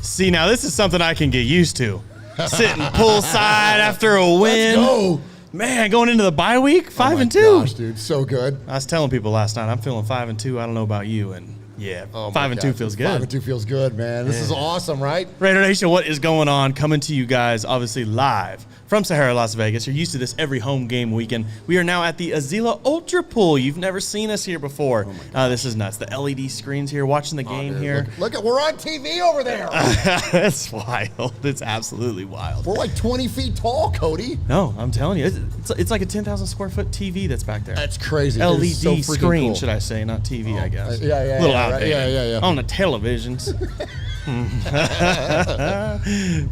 See, now this is something I can get used to. Sitting poolside after a win. Let's go. Man, going into the bye week, 5 and 2. Gosh, dude, so good. I was telling people last night, I'm feeling 5 and 2. I don't know about you, and yeah, 5 and 2 feels good. 5 and 2 feels good, man. This is awesome, right? Raider Nation, what is going on? Coming to you guys, obviously live from Sahara, Las Vegas. You're used to this every home game weekend. We are now at the Azila Ultra Pool. You've never seen us here before. This is nuts. The LED screens here, watching the game here. Look at, we're on TV over there. It's wild. It's absolutely wild. We're like 20 feet tall, Cody. No, I'm telling you, it's like a 10,000 square foot TV that's back there. That's crazy. LED so screen, cool. should I say, not TV, I guess. Yeah, a little right. outdated. Yeah. On the televisions.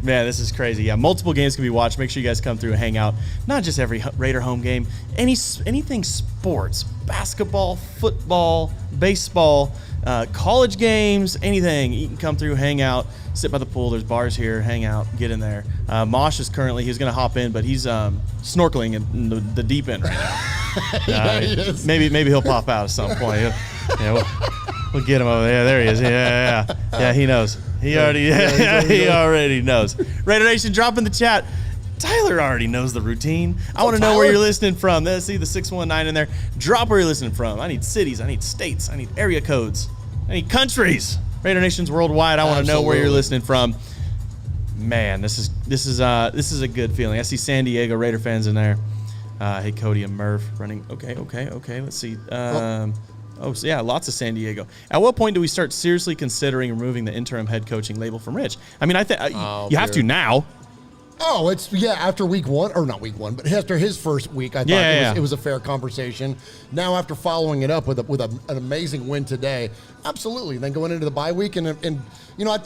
Man, this is crazy. Yeah, multiple games can be watched. Make sure you guys come through and hang out. Not just every Raider home game. Anything sports, basketball, football, baseball, college games, anything. You can come through, hang out, sit by the pool. There's bars here. Hang out, get in there. Mosh is currently, he's going to hop in, but he's snorkeling in the deep end right now. Maybe he'll pop out at some point. We'll get him over there. There he is. Yeah, he knows. He already knows. Raider Nation, drop in the chat. Tyler already knows the routine. I want to know where you're listening from. Let's see the 619 in there. Drop where you're listening from. I need cities. I need states. I need area codes. I need countries. Raider Nation's worldwide. I want to know where you're listening from. Man, this is a good feeling. I see San Diego Raider fans in there. Hey, Cody and Murf running. Okay. Let's see. So yeah, lots of San Diego. At what point do we start seriously considering removing the interim head coaching label from Rich? I mean, I think you have to now. Oh, after week one, or not week one, but after his first week, I thought it was a fair conversation. Now, after following it up with an amazing win today, absolutely. Then going into the bye week, and you know,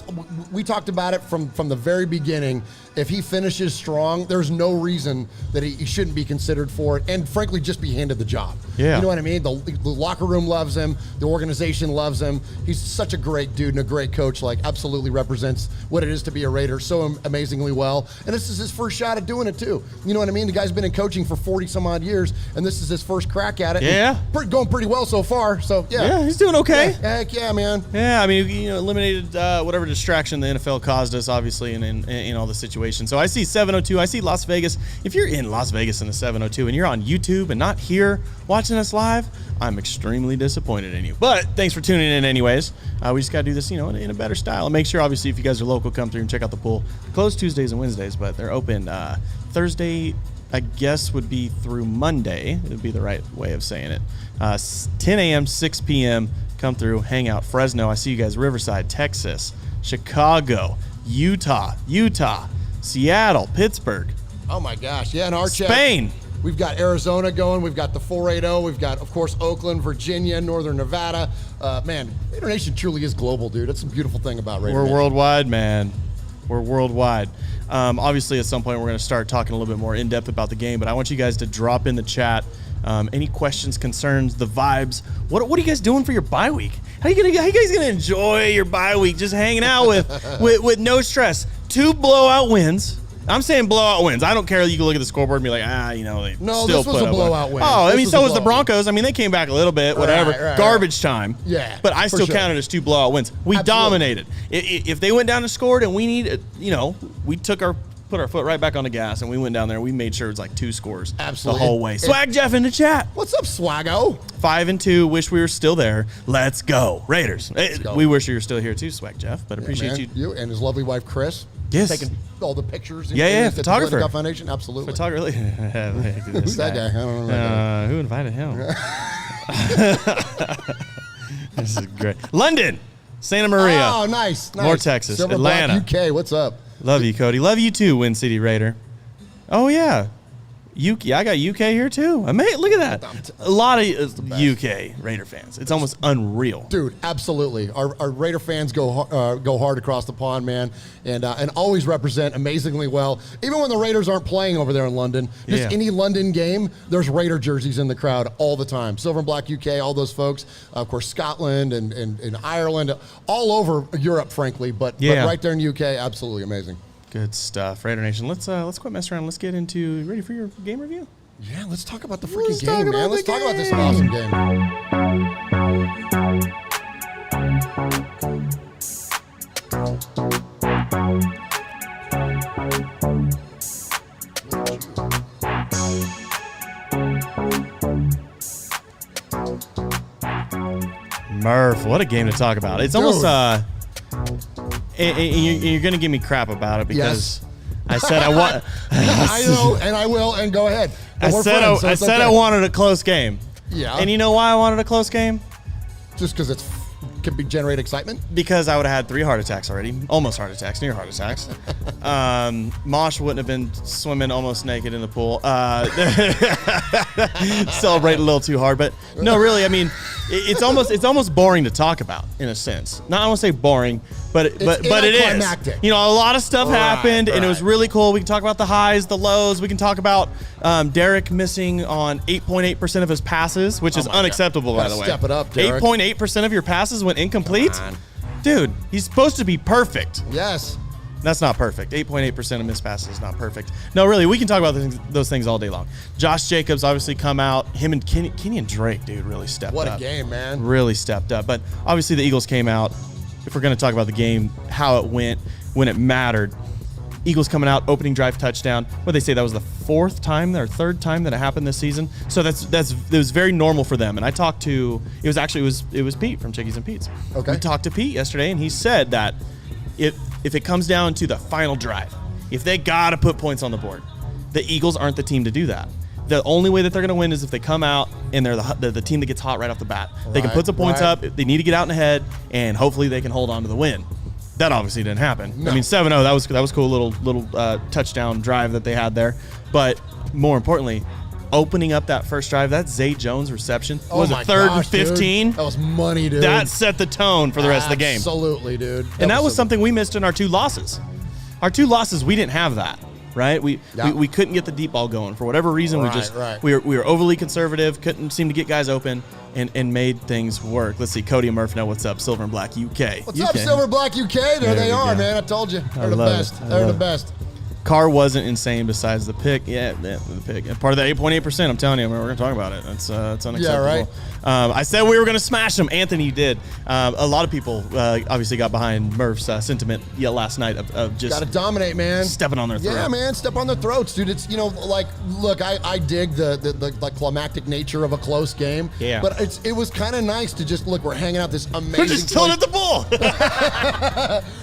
we talked about it from the very beginning. If he finishes strong, there's no reason that he shouldn't be considered for it, and frankly, just be handed the job. Yeah. You know what I mean? The locker room loves him. The organization loves him. He's such a great dude and a great coach. Like, absolutely represents what it is to be a Raider so amazingly well. And this is his first shot at doing it too. You know what I mean? The guy's been in coaching for 40 some odd years, and this is his first crack at it. Yeah. Going pretty well so far. So yeah, he's doing okay. Yeah, heck yeah, man. Yeah, I mean, eliminated whatever distraction the NFL caused us, obviously, in all the situations. So I see 702. I see Las Vegas. If you're in Las Vegas in the 702 and you're on YouTube and not here watching us live, I'm extremely disappointed in you. But thanks for tuning in anyways. We just got to do this, in a better style. And make sure, obviously, if you guys are local, come through and check out the pool. Closed Tuesdays and Wednesdays, but they're open Thursday, I guess, would be through Monday. It would be the right way of saying it. 10 a.m., 6 p.m., come through, hang out. Fresno, I see you guys. Riverside, Texas, Chicago, Utah, Seattle, Pittsburgh. Oh, my gosh. Yeah, in our chat. Spain. We've got Arizona going. We've got the 480. We've got, of course, Oakland, Virginia, Northern Nevada. Man, Raider Nation truly is global, dude. That's a beautiful thing about Raider Nation. We're worldwide, man. We're worldwide. Obviously, at some point, we're going to start talking a little bit more in-depth about the game, but I want you guys to drop in the chat any questions, concerns, the vibes. What are you guys doing for your bye week? How you guys going to enjoy your bye week just hanging out with no stress? 2 blowout wins. I'm saying blowout wins. I don't care. You can look at the scoreboard and be like, they no, still this was a blowout win. Oh, I mean, so was the Broncos. I mean, they came back a little bit, whatever. Right, Garbage time. Yeah, but I still counted as 2 blowout wins. We dominated. If they went down and scored and we needed, we put our foot right back on the gas and we went down there and we made sure it was like 2 scores the whole way. Swag Jeff in the chat. What's up, Swaggo? 5 and 2. Wish we were still there. Let's go, Raiders. Go. We wish you were still here too, Swag Jeff. But appreciate you and his lovely wife Chris. Yes. Taking all the pictures. Photographer. The Foundation, absolutely. Photographer. Who's that guy? I don't know. Who invited him? This is great. London, Santa Maria. Oh, nice. More Texas. Silver Atlanta. Black UK. What's up? Love you, Cody. Love you too, Win City Raider. Oh yeah. I got UK here too. Look at that. A lot of UK Raider fans. It's almost unreal. Dude, absolutely. Our Raider fans go hard across the pond, man, and always represent amazingly well. Even when the Raiders aren't playing over there in London, just any London game, there's Raider jerseys in the crowd all the time. Silver and Black UK, all those folks. Of course, Scotland and Ireland, all over Europe, frankly, but right there in the UK, absolutely amazing. Good stuff, Raider Nation. Let's quit messing around. Let's get into. Ready for your game review? Yeah, let's talk about the freaking game, man. Let's talk about this awesome game. Murf, what a game to talk about. It's almost and you're going to give me crap about it because I said I want. I know, and I will, and go ahead. But I said I wanted a close game. Yeah. And you know why I wanted a close game? Just because it can generate excitement? Because I would have had 3 heart attacks already. Almost heart attacks, near heart attacks. Mosh wouldn't have been swimming almost naked in the pool. Celebrate a little too hard. But no, really, I mean, it's almost boring to talk about in a sense. Not I won't say boring, but it is. You know, a lot of stuff happened, and it was really cool. We can talk about the highs, the lows. We can talk about Derek missing on 8.8% of his passes, which is unacceptable, by the way. Step it up, Derek. 8.8% of your passes went incomplete? Dude, he's supposed to be perfect. Yes. That's not perfect. 8.8% of missed passes is not perfect. No, really, we can talk about those things all day long. Josh Jacobs obviously come out. Him and Kenyon Drake, dude, really stepped up. What a game, man. Really stepped up. But obviously the Eagles came out. If we're going to talk about the game, how it went, when it mattered, Eagles coming out, opening drive touchdown. What they say, that was the 4th time or 3rd time that it happened this season. So it was very normal for them. And I talked to it was Pete from Chickies and Pete's. Okay. We talked to Pete yesterday, and he said that if it comes down to the final drive, if they gotta put points on the board, the Eagles aren't the team to do that. The only way that they're going to win is if they come out and they're the team that gets hot right off the bat. They can put some points up. They need to get out in the head, and hopefully they can hold on to the win. That obviously didn't happen. No. I mean, 7-0, that was cool little touchdown drive that they had there. But more importantly, opening up that first drive, that Zay Jones reception was a 3rd and 15. Dude. That was money, dude. That set the tone for the rest of the game. Absolutely, dude. And that was something we missed in our 2 losses. Our 2 losses, we didn't have that. Right, we couldn't get the deep ball going for whatever reason. We were overly conservative, couldn't seem to get guys open, and made things work. Let's see, Cody and Murph know what's up. Silver and Black UK. What's up, Silver and Black UK? There they are, man. I told you, they're the best. They're the best. Car wasn't insane besides the pick. Yeah, the pick. And part of that 8.8%, I'm telling you, we're going to talk about it. It's unacceptable. Yeah, right. I said we were going to smash them. Anthony did. A lot of people obviously got behind Murph's sentiment last night of just got to dominate, man. Stepping on their throats. Yeah, man, step on their throats, dude. It's like, look, I dig the climactic nature of a close game. Yeah. But it was kind of nice to just look. We're hanging out this amazing. We're just tilting at the ball.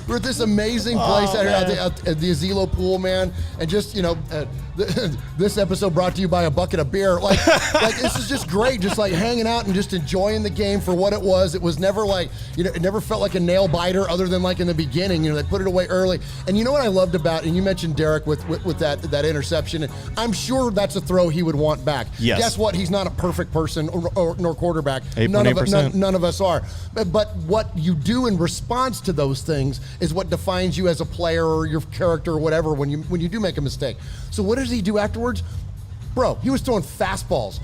We're at this amazing place out here at the Azilo pool, man. And just, this episode brought to you by a bucket of beer. Like this is just great. Just like hanging out and just enjoying the game for what it was. It was never like, it never felt like a nail biter other than like in the beginning. They put it away early. And you know what I loved about, and you mentioned Derek with that interception. And I'm sure that's a throw he would want back. Yes. Guess what? He's not a perfect person nor quarterback. 8.8%. None of us are. But what you do in response to those things is what defines you as a player or your character or whatever when you do make a mistake. So what does he do afterwards? Bro, he was throwing fastball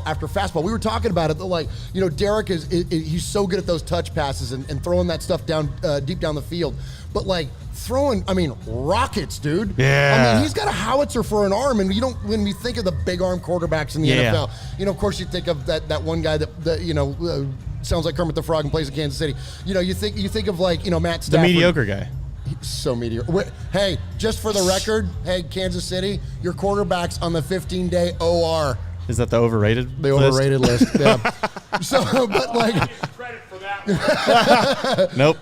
after fastball. We were talking about it. Like, Derek he's so good at those touch passes and throwing that stuff down deep down the field. But like throwing, rockets, dude. Yeah. He's got a howitzer for an arm, and when you think of the big arm quarterbacks in the NFL, of course you think of that one guy that sounds like Kermit the Frog and plays in Kansas City. You think of like Matt Stafford. The mediocre guy. So mediocre. Hey, just for the record, Kansas City, your quarterback's on the 15-day OR. Is that the overrated? The overrated list. Yeah. So, but like. Credit for that one. Nope.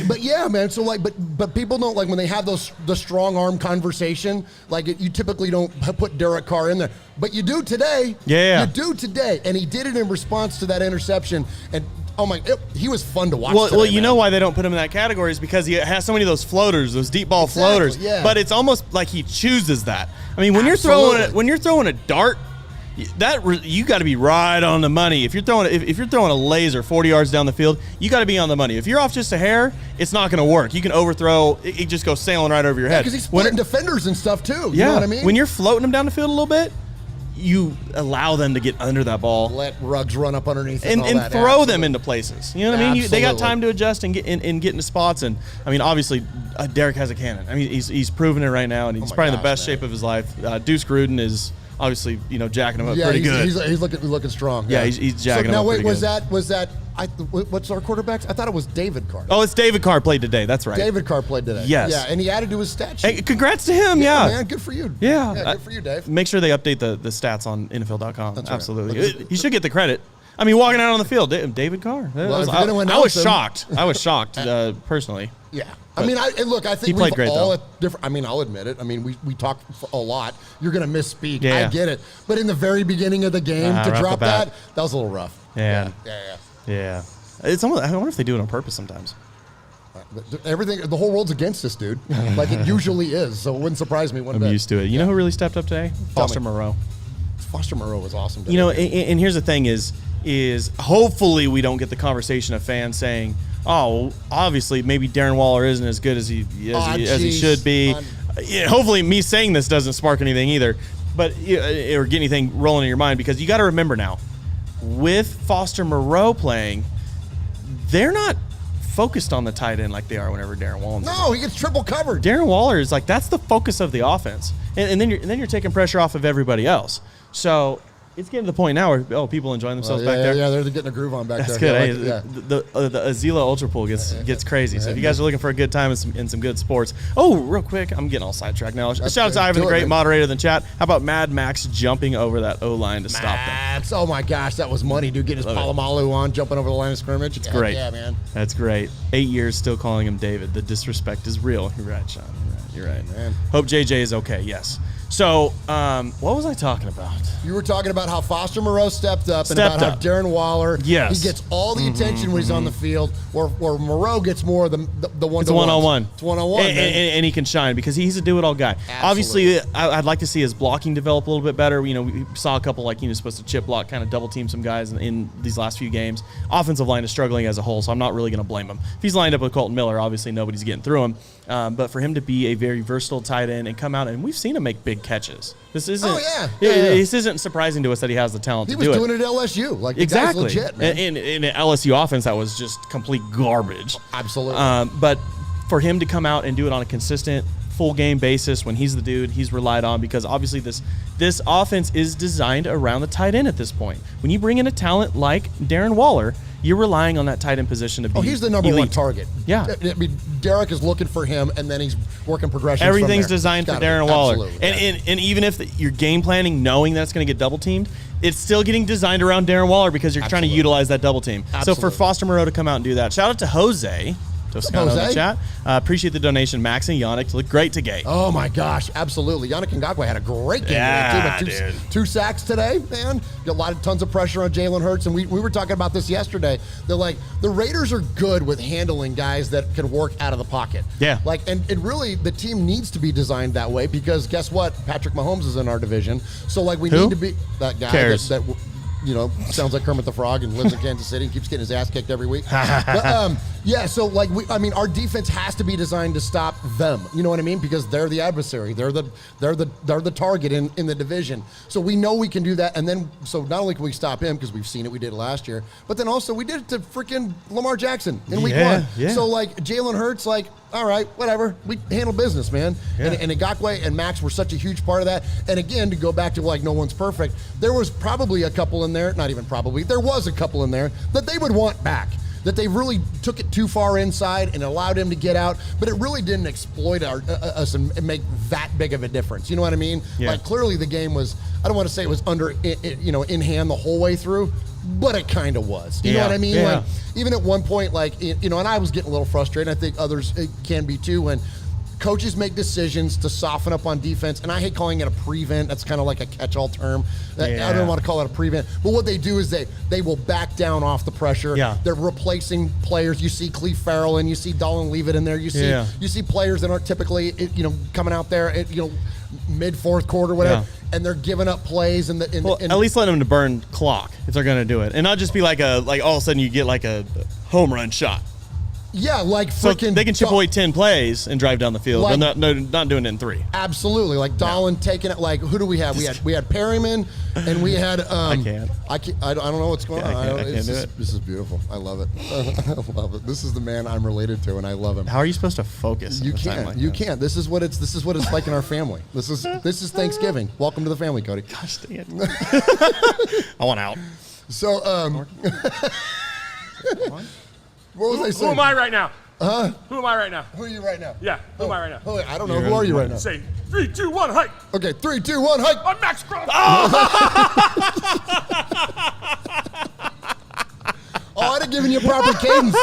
but yeah, man. So like, but people don't like when they have the strong arm conversation. Like you typically don't put Derek Carr in there, but you do today. Yeah. You do today, and he did it in response to that interception. And he was fun to watch. Well, you know why they don't put him in that category is because he has so many of those floaters, those deep ball floaters. Yeah. But it's almost like he chooses that. When you're throwing a dart, you got to be right on the money. If you're throwing a laser 40 yards down the field, you got to be on the money. If you're off just a hair, it's not going to work. You can overthrow; it just goes sailing right over your head. Because he's splitting defenders and stuff too. You know what I mean? When you're floating them down the field a little bit, you allow them to get under that ball. Let Ruggs run up underneath it and throw them into places. You know what I mean? They got time to adjust and get into spots. And obviously, Derek has a cannon. He's proven it right now, and he's probably in the best shape of his life. Deuce Gruden is obviously jacking him up pretty good. He's looking strong. Yeah, he's jacking him up. Now wait, pretty was good. that? What's our quarterbacks? I thought it was David Carr. Oh, it's David Carr played today. That's right. David Carr played today. Yes. Yeah, and he added to his stat sheet. Hey, congrats to him. Yeah, man, good for you. Yeah, good for you, Dave. Make sure they update the stats on NFL.com. That's Absolutely. right. He should get the credit. I mean, walking out on the field, David Carr. I was shocked. I was shocked personally. Yeah. I mean, I think he played great, though. I mean, I'll admit it. I mean, we talk a lot. You're going to misspeak. Yeah. I get it. But in the very beginning of the game, to drop that was a little rough. Yeah. It's almost, I wonder if they do it on purpose sometimes. The whole world's against us, dude. Like it usually is. So it wouldn't surprise me one bit. I'm used to it. You know who really stepped up today? Foster Moreau. Foster Moreau was awesome today. You know, and here's the thing is hopefully we don't get the conversation of fans saying, oh, well, obviously maybe Darren Waller isn't as good as he should be. Hopefully me saying this doesn't spark anything either, but or get anything rolling in your mind, because you got to remember now, with Foster Moreau playing, they're not focused on the tight end like they are whenever Darren Waller's No, he gets triple covered. Darren Waller is like, that's the focus of the offense, and then you're taking pressure off of everybody else. So it's getting to the point now where people enjoying themselves back there. Yeah, they're getting a groove on back there. That's good. The Azila Ultra Pool gets crazy. So if you guys are looking for a good time and some good sports, real quick, I'm getting all sidetracked now. Shout out to Ivan, the great moderator in the chat. How about Mad Max jumping over that O line to stop them? Oh my gosh, that was money, dude. Getting his Palomalu on, jumping over the line of scrimmage. It's great. Yeah, man. That's great. 8 years still calling him David. The disrespect is real. You're right, Sean. You're right. Man. Hope JJ is okay. Yes. So, what was I talking about? You were talking about how Foster Moreau stepped up how Darren Waller, he gets all the attention when he's on the field, where Moreau gets more of the one-to-one. It's one-on-one. It's one-on-one. And he can shine because he's a do-it-all guy. Absolutely. Obviously, I'd like to see his blocking develop a little bit better. You know, we saw a couple supposed to chip block, kind of double-team some guys in these last few games. Offensive line is struggling as a whole, so I'm not really going to blame him. If he's lined up with Colton Miller, obviously nobody's getting through him. But for him to be a very versatile tight end and come out, and we've seen him make big catches. This isn't. This isn't surprising to us that he has the talent to do it. He was doing it at LSU. Like exactly. The guy's legit, man. In an LSU offense that was just complete garbage. Absolutely. But for him to come out and do it on a consistent, full game basis when he's the dude he's relied on, because obviously this offense is designed around the tight end at this point. When you bring in a talent like Darren Waller, you're relying on that tight end position to be he's the number elite. one target. Yeah. I mean, Derek is looking for him, and then he's working progressions. Everything's designed for Darren Waller. Absolutely. And even if you're game planning knowing that's going to get double teamed, it's still getting designed around Darren Waller because you're trying to utilize that double team. So for Foster Moreau to come out and do that, shout out to Jose Toscano in the chat. Appreciate the donation. Max and Yannick look great today. Oh my gosh, absolutely. Yannick Ngakoue had a great game today, too. Two sacks today, man. Got tons of pressure on Jalen Hurts, and we were talking about this yesterday. They're like, the Raiders are good with handling guys that can work out of the pocket. Yeah. And really, the team needs to be designed that way, because guess what? Patrick Mahomes is in our division. So we need to be that guy that sounds like Kermit the Frog and lives in Kansas City and keeps getting his ass kicked every week. But, our defense has to be designed to stop them. You know what I mean? Because they're the adversary. They're the target in the division. So we know we can do that. And then, so not only can we stop him, because we've seen it, we did it last year, but then also we did it to freaking Lamar Jackson in week one. Yeah. So Jalen Hurts, all right, whatever. We handle business, man. Yeah. And Ngakoue and Max were such a huge part of that. And again, to go back to no one's perfect, there was probably a couple in there, not even probably, there was a couple in there that they would want back. That they really took it too far inside and allowed him to get out, but it really didn't exploit us and make that big of a difference. You know what I mean? Yeah. Clearly the game was, I don't want to say it was in hand the whole way through, but it kind of was. You know what I mean? Yeah. Even at one point, and I was getting a little frustrated. I think others can be too, when coaches make decisions to soften up on defense, and I hate calling it a prevent. That's kind of like a catch-all term. I don't want to call it a prevent. But what they do is they will back down off the pressure. Yeah. They're replacing players. You see Cleve Farrell and you see Dolan Leavitt in there. You see players that aren't typically coming out there at mid fourth quarter, whatever, and they're giving up plays. And at least let them to burn clock if they're going to do it, and not just be like all of a sudden you get a home run shot. Yeah, freaking. So they can chip away 10 plays and drive down the field, but not doing it in 3. Absolutely, Dolan taking it. Who do we have? We had Perryman, and we had. I don't know what's going on. I can't do it. This is beautiful. I love it. I love it. This is the man I'm related to, and I love him. How are you supposed to focus? You can't. You can't. This is what it's like in our family. This is Thanksgiving. Welcome to the family, Cody. Gosh dang it! I want out. So what was I saying? Who am I right now? Who am I right now? Who are you right now? Yeah, who am I right now? I don't know. Who are you right now? Say 3, 2, 1, hike. Okay, 3, 2, 1, hike. I'm Max Cross. I'd have given you proper cadence.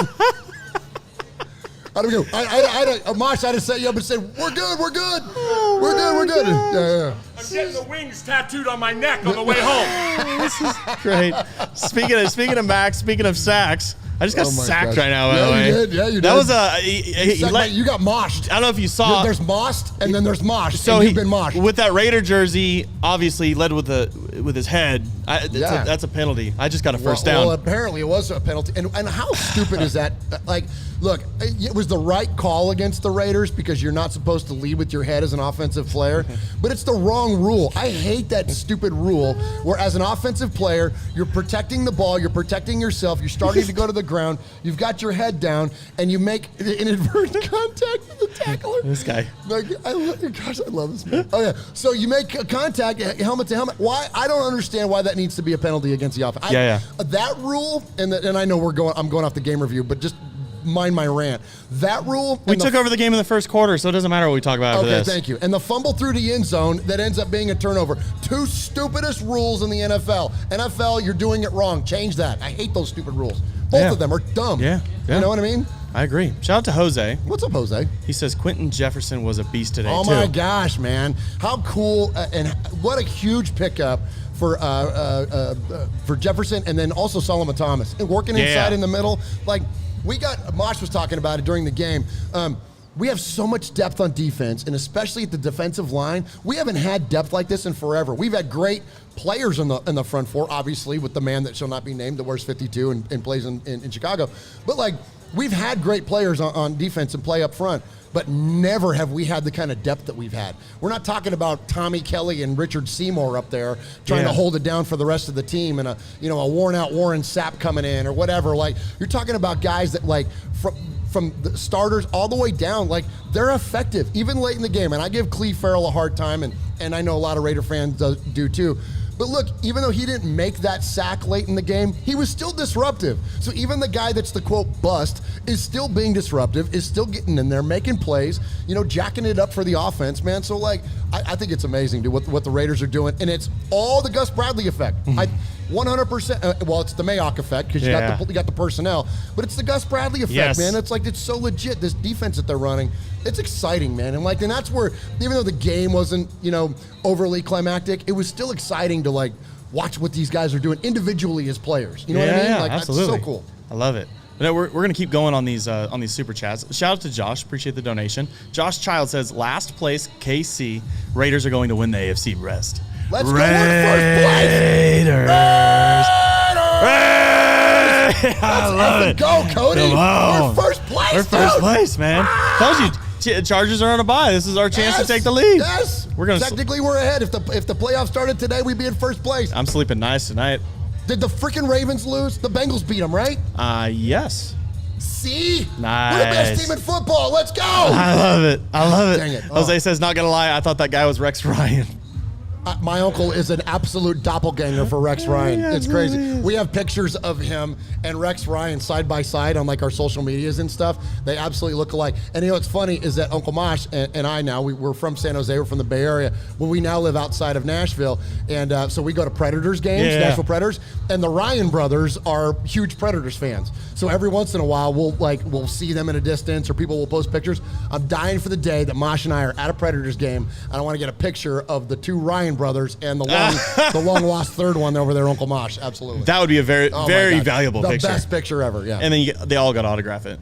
I'd have set you up and said, we're good. We're good. Yeah. I'm getting the wings tattooed on my neck on the way home. This is great. Speaking of Max, speaking of sacks, I just got sacked right now, by the way. You did. Yeah, you did. That was you got moshed. I don't know if you saw. There's mossed, and then there's moshed. So you've been moshed. With that Raider jersey, obviously he led with his head. That's a penalty. I just got a first down. Well, apparently it was a penalty. And how stupid is that? Like, look, it was the right call against the Raiders because you're not supposed to lead with your head as an offensive player, but it's the wrong rule. I hate that stupid rule where as an offensive player, you're protecting the ball, you're protecting yourself, you're starting to go to the ground, you've got your head down, and you make inadvertent contact with the tackler. This guy. I love this man. Oh, yeah. So you make a contact, helmet to helmet. Why? I don't understand why that needs to be a penalty against the offense. That rule, and I know I'm going off the game review, but just mind my rant. That rule. We took over the game in the first quarter, so it doesn't matter what we talk about after this. Okay, thank you. And the fumble through the end zone that ends up being a turnover. Two stupidest rules in the NFL. NFL, you're doing it wrong. Change that. I hate those stupid rules. Both of them are dumb. Yeah. You know what I mean? I agree. Shout out to Jose. What's up, Jose? He says Quentin Jefferson was a beast today, Oh, my gosh, man. How cool and what a huge pickup for Jefferson and then also Solomon Thomas. And working inside in the middle. Like, Mosh was talking about it during the game. We have so much depth on defense, and especially at the defensive line. We haven't had depth like this in forever. We've had great players in the front four, obviously, with the man that shall not be named that wears 52 and plays in Chicago. But, like, we've had great players on defense and play up front, but never have we had the kind of depth that we've had. We're not talking about Tommy Kelly and Richard Seymour up there trying to hold it down for the rest of the team and a worn-out Warren Sapp coming in or whatever. Like, you're talking about guys that, like, from the starters all the way down, like, they're effective, even late in the game. And I give Cleve Farrell a hard time, and I know a lot of Raider fans do too. But look, even though he didn't make that sack late in the game, he was still disruptive. So even the guy that's the, quote, bust is still being disruptive, is still getting in there, making plays, jacking it up for the offense, man. So, like, I think it's amazing, dude, what the Raiders are doing. And it's all the Gus Bradley effect. 100%. Well, it's the Mayock effect because you got the personnel. But it's the Gus Bradley effect, man. It's like it's so legit, this defense that they're running. It's exciting, man. And that's where, even though the game wasn't, overly climactic, it was still exciting to, like, watch what these guys are doing individually as players. You know what I mean? Like, absolutely. That's so cool. I love it. We're going to keep going on these super chats. Shout out to Josh. Appreciate the donation. Josh Child says, last place KC. Raiders are going to win the AFC West. Let's go. We're first place. Raiders. I love it. Go, Cody. Come on. We're first place. We're first place, man. Told you. Chargers are on a bye. This is our chance to take the lead. Yes. Technically, we're ahead. If the playoffs started today, we'd be in first place. I'm sleeping nice tonight. Did the freaking Ravens lose? The Bengals beat them, right? Yes. See? Nice. We're the best team in football. Let's go. I love it. Dang it. Jose says, not going to lie, I thought that guy was Rex Ryan. My uncle is an absolute doppelganger for Rex Ryan. It's crazy. We have pictures of him and Rex Ryan side by side on, like, our social medias and stuff. They absolutely look alike. And what's funny is that Uncle Mosh and I now, we're from San Jose, we're from the Bay Area, but we now live outside of Nashville. And so we go to Predators games, Nashville Predators, and the Ryan brothers are huge Predators fans. So every once in a while, we'll see them in a distance or people will post pictures. I'm dying for the day that Mosh and I are at a Predators game, and I want to get a picture of the two Ryan brothers and the long lost third one over there, Uncle Mosh. Absolutely. That would be a very valuable picture. The best picture ever, yeah. And then they all got to autograph it.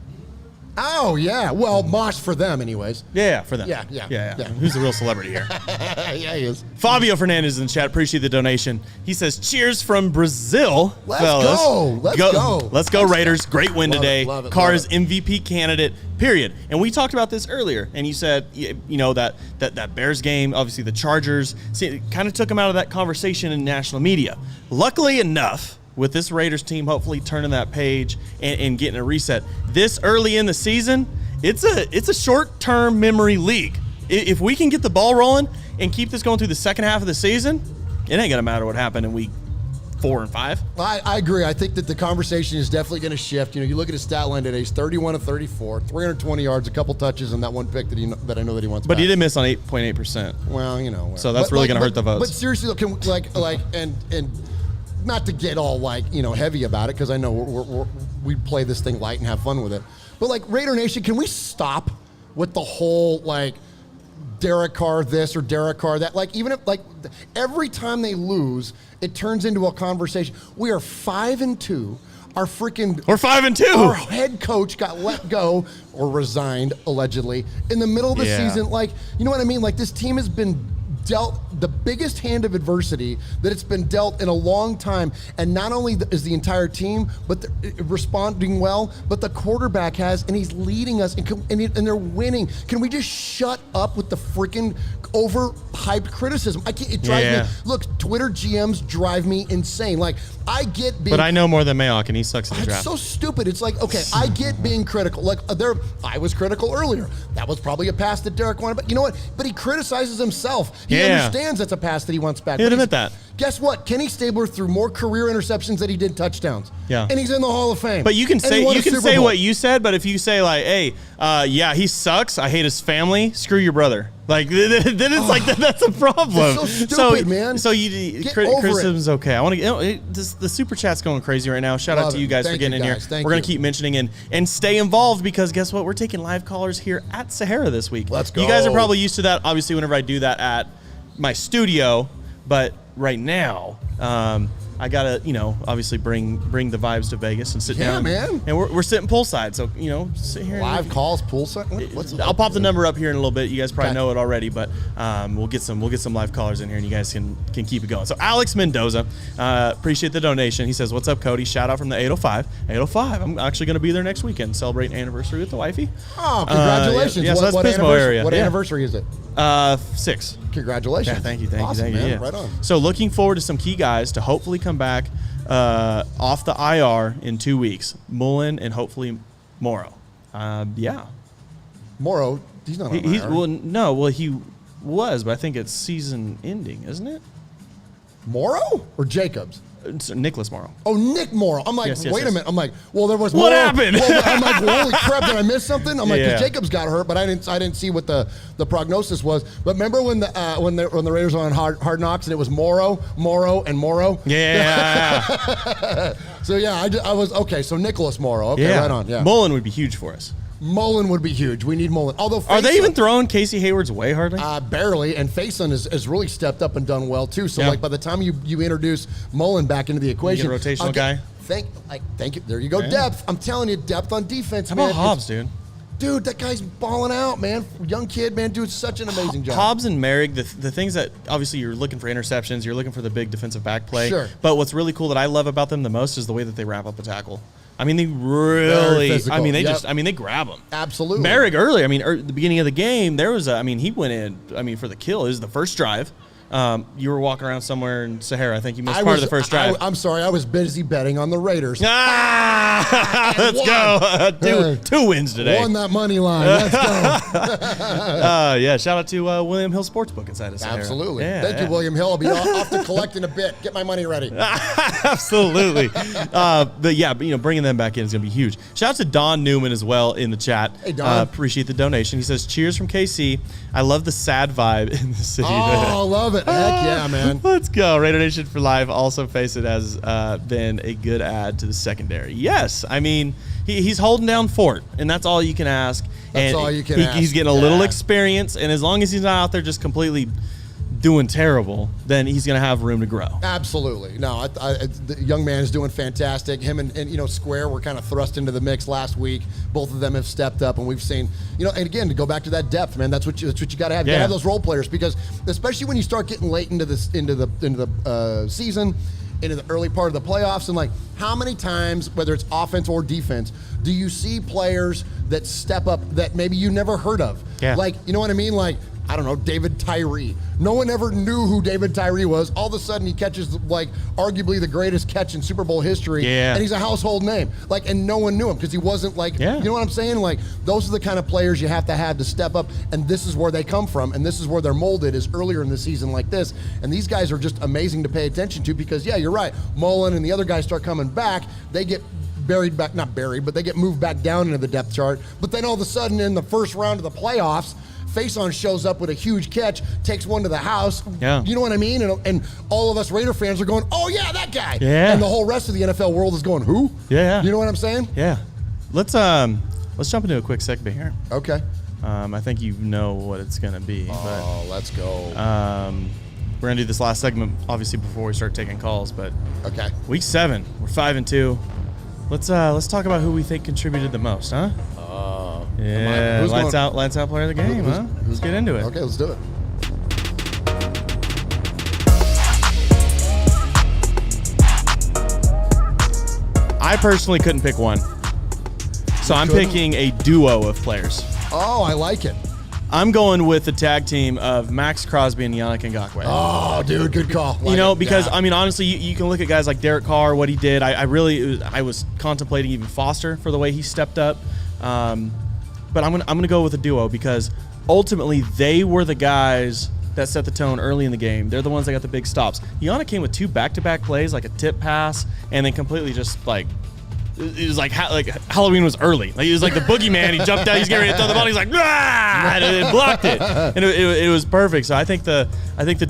Oh, yeah. Well, Mosh for them, anyways. Yeah, for them. Yeah. Who's the real celebrity here? Yeah, he is. Fabio Fernandez in the chat. Appreciate the donation. He says, cheers from Brazil, fellas. Let's go, Raiders. Great win today. Love it. Carr's MVP candidate, period. And we talked about this earlier, and you said, that Bears game, obviously the Chargers, kind of took him out of that conversation in national media. Luckily enough, with this Raiders team hopefully turning that page and getting a reset this early in the season, it's a short-term memory league. If we can get the ball rolling and keep this going through the second half of the season, it ain't gonna matter what happened in week 4 and 5. I agree. I think that the conversation is definitely going to shift. You look at his stat line today. He's 31 of 34, 320 yards, a couple touches, and that one pick that I know that he wants. But back. he did miss on 8.8%. Well, so that's really going to hurt the votes. But seriously, and not to get all heavy about it, because I know we play this thing light and have fun with it. But like Raider Nation, can we stop with the whole like Derek Carr this or Derek Carr that? Like even if like every time they lose, it turns into a conversation. We are 5-2. We're 5-2. Our head coach got let go or resigned allegedly in the middle of the season. Like, you know what I mean? Like this team has been dealt the biggest hand of adversity that it's been dealt in a long time, and not only is the entire team but responding well, but the quarterback has, and he's leading us, and they're winning. Can we just shut up with the freaking overhyped criticism? I can't. It drives me. Look, Twitter GMs drive me insane. Like I get being, but I know more than Mayock, and he sucks at the draft. It's so stupid. It's like, okay, I get being critical. Like I was critical earlier. That was probably a pass that Derek wanted, but you know what? But he criticizes himself. He understands that's a pass that he wants back. He'll admit that. Guess what? Kenny Stabler threw more career interceptions than he did touchdowns. Yeah. And he's in the Hall of Fame. But you can say what you said, but if you say like, hey, he sucks, I hate his family, screw your brother. Like then it's like that's a problem. It's so stupid, man. So criticism's okay. I want to the super chat's going crazy right now. Shout out to you guys for getting in here. We're gonna keep mentioning and stay involved, because guess what? We're taking live callers here at Sahara this week. Let's go. You guys are probably used to that, obviously, whenever I do that at my studio, but right now, I gotta, obviously bring the vibes to Vegas and sit down. Yeah, man. And we're sitting poolside, so sit here. Live calls poolside. I'll pop the number up here in a little bit. You guys probably know it already, but we'll get some live callers in here, and you guys can keep it going. So Alex Mendoza, appreciate the donation. He says, "What's up, Cody? Shout out from the 805. 805. I'm actually going to be there next weekend, celebrating anniversary with the wifey." Oh, congratulations! So that's Pismo area. What anniversary is it? 6. Congratulations. Yeah, thank you. Awesome, man. Yeah. Right on. So looking forward to some key guys to hopefully come back off the IR in 2 weeks. Mullen and hopefully Morrow. Morrow, he's not on IR. He was, but I think it's season ending, isn't it? Morrow or Jacobs? It's Nicholas Morrow. Oh, Nick Morrow. I'm like, wait a minute. I'm like, well, there was what Morrow. happened? Well, I'm like, well, holy crap, did I miss something? I'm like, because Yeah. Jacobs got hurt, but I didn't see what the prognosis was. But remember when the Raiders were on Hard Knocks and it was Morrow, and Morrow? Yeah. So yeah, I was okay. So Nicholas Morrow. Okay, right on. Yeah, Mullen would be huge for us. Mullen would be huge. We need Mullen. Although Are they even throwing Casey Hayward's way hardly? Barely, and Faison has really stepped up and done well too. So Yeah. like by the time you introduce Mullen back into the equation, You get a rotational guy. Thank you. There you go. Yeah. Depth. I'm telling you, depth on defense. How man. about Hobbs, dude? Dude, that guy's balling out, man. Young kid, man, doing such an amazing job. Hobbs and Merrick, the things that obviously you're looking for interceptions, you're looking for the big defensive back play. Sure. But what's really cool that I love about them the most is the way that they wrap up a tackle. I mean, they really. physical. I mean, Yep. they grab them. Absolutely. Merrick early. I mean, at the beginning of the game, there was he went in. For the kill. It was the first drive. You were walking around somewhere in Sahara. I think you missed part of the first drive. I'm sorry. I was busy betting on the Raiders. Let's go. Two wins today. Won that money line. Let's go. Shout out to William Hill Sportsbook inside of Sahara. Absolutely. Yeah, Thank you, William Hill. I'll be off to collect in a bit. Get my money ready. Absolutely. Bringing them back in is going to be huge. Shout out to Don Newman as well in the chat. Hey, Don. Appreciate the donation. He says, cheers from KC. I love the sad vibe in the city. Oh, love it. Heck yeah, man. Let's go. Raider Nation for Life. Also, face it has been a good add to the secondary. Yes. I mean, he's holding down fort, and that's all you can ask. That's all you can ask. He's getting a little experience, and as long as he's not out there just completely doing terrible, then he's going to have room to grow. Absolutely. No, the young man is doing fantastic. Him and Square were kind of thrust into the mix last week. Both of them have stepped up, and we've seen, and again, to go back to that depth, man, that's what you got to have. You got to have those role players, because especially when you start getting late into the season, into the early part of the playoffs, and like how many times, whether it's offense or defense, do you see players that step up that maybe you never heard of? Yeah. Like, you know what I mean? Like, I don't know, David Tyree. No one ever knew who David Tyree was. All of a sudden, he catches, like, arguably the greatest catch in Super Bowl history. Yeah. And he's a household name. Like, and no one knew him because he wasn't like, you know what I'm saying? Like, those are the kind of players you have to step up. And this is where they come from. And this is where they're molded, is earlier in the season like this. And these guys are just amazing to pay attention to because, yeah, you're right. Mullen and the other guys start coming back. They get not buried, but they get moved back down into the depth chart. But then all of a sudden, in the first round of the playoffs, Faison shows up with a huge catch, takes one to the house. Yeah. You know what I mean? And all of us Raider fans are going, oh, yeah, that guy. Yeah. And the whole rest of the NFL world is going, who? Yeah. You know what I'm saying? Yeah. Let's jump into a quick segment here. Okay. I think you know what it's going to be. Oh, let's go. We're going to do this last segment, obviously, before we start taking calls. But Okay. Week 7, we're 5-2. Let's talk about who we think contributed the most, huh? Yeah, lights out player of the game, huh? Let's get into it. Okay, let's do it. I personally couldn't pick one. So I'm picking a duo of players. Oh, I like it. I'm going with the tag team of Max Crosby and Yannick Ngakoue. Oh, dude, good call. Because, I mean, honestly, you can look at guys like Derek Carr, what he did. I was contemplating even Foster for the way he stepped up. But I'm gonna go with a duo because ultimately they were the guys that set the tone early in the game. They're the ones that got the big stops. Yannick came with 2 back-to-back plays, like a tip pass, and then completely just like it was like Halloween was early. Like he was like the boogeyman. He jumped out. He's getting ready to throw the ball. He's like, ah! And it blocked it, and it was perfect. So I think the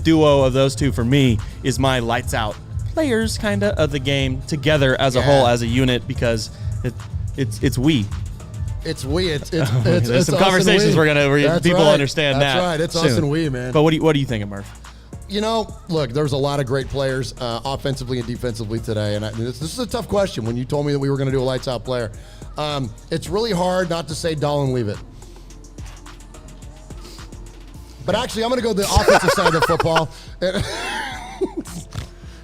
duo of those two for me is my lights out players kind of the game together as a whole, as a unit, because it's we. It's we. It's There's some conversations where people understand that. That's right. It's soon. us and we, man. But what do you think, Murf? You know, look, there's a lot of great players offensively and defensively today, and this is a tough question. When you told me that we were going to do a lights out player, it's really hard not to say Dolan Leave It. But actually, I'm going to go the offensive side of football.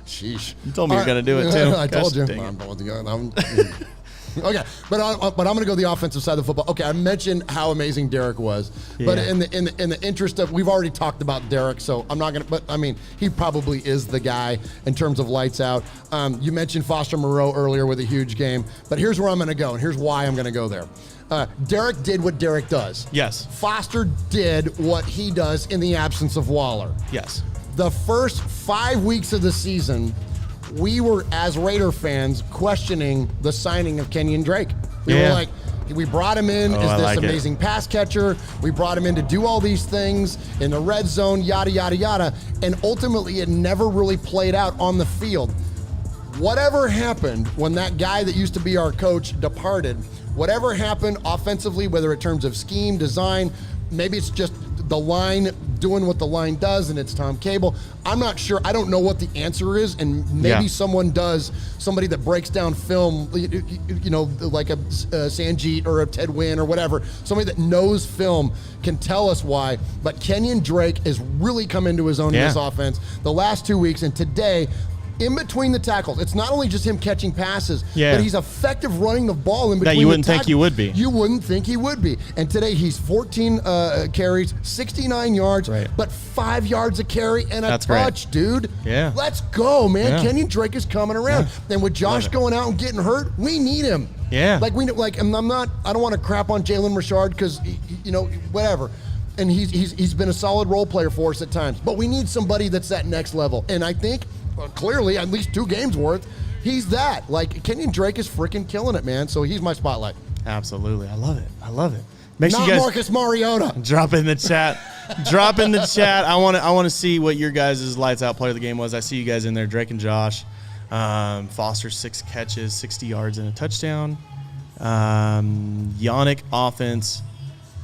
Sheesh. You told me you're going to do it too. I told you. Okay, but I'm going to go the offensive side of the football. Okay, I mentioned how amazing Derek was, but in the interest of, we've already talked about Derek, so I'm not going to. But I mean, he probably is the guy in terms of lights out. You mentioned Foster Moreau earlier with a huge game, but here's where I'm going to go, and here's why I'm going to go there. Derek did what Derek does. Yes. Foster did what he does in the absence of Waller. Yes. The first 5 weeks of the season, we were, as Raider fans, questioning the signing of Kenyon Drake. We were like, we brought him in as this amazing pass catcher. We brought him in to do all these things in the red zone, yada, yada, yada. And ultimately, it never really played out on the field. Whatever happened when that guy that used to be our coach departed, whatever happened offensively, whether in terms of scheme, design, maybe it's just the line doing what the line does and it's Tom Cable. I'm not sure. I don't know what the answer is, and maybe somebody that breaks down film, you know, like a Sanjeet or a Ted Wynn or whatever, somebody that knows film can tell us why. But Kenyon Drake has really come into his own in this offense the last 2 weeks, and today, in between the tackles, it's not only just him catching passes, but he's effective running the ball in between. That you wouldn't think he would be. You wouldn't think he would be. And today he's 14 carries, 69 yards, but 5 yards a carry and a touch, dude. Yeah. Let's go, man. Kenyon Drake is coming around. And with Josh going out and getting hurt, we need him. Yeah. I don't want to crap on Jalen Richard because, you know, whatever. And he's been a solid role player for us at times. But we need somebody that's that next level. And I think, clearly, at least 2 games worth, he's that. Like, Kenyon Drake is freaking killing it, man. So he's my spotlight. Absolutely. I love it. Make sure Not you guys Marcus Mariota. Drop in the chat. Drop in the chat. I want to see what your guys' lights out player of the game was. I see you guys in there. Drake and Josh. Foster 6 catches, 60 yards and a touchdown. Yannick offense.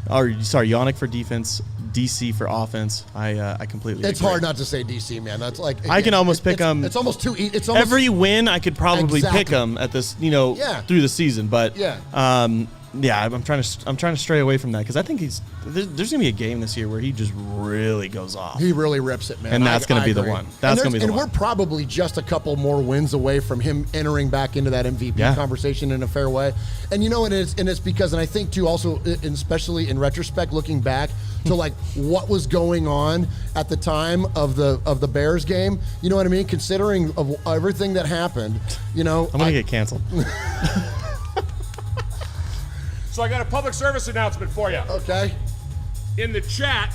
Yannick for defense. DC for offense. I completely It's agree. hard not to say DC, man. That's like I can almost pick them. It's almost too. It's almost every win I could probably pick them at this, through the season. But I'm trying to stray away from that because I think there's gonna be a game this year where he just really goes off. He really rips it, man. And that's gonna be the one. That's gonna be the one. And we're probably just a couple more wins away from him entering back into that MVP conversation in a fair way. And it's because, and I think too, also, and especially in retrospect, looking back to like what was going on at the time of the Bears game. You know what I mean? Considering of everything that happened, I'm gonna get canceled. So I got a public service announcement for you. Okay. In the chat,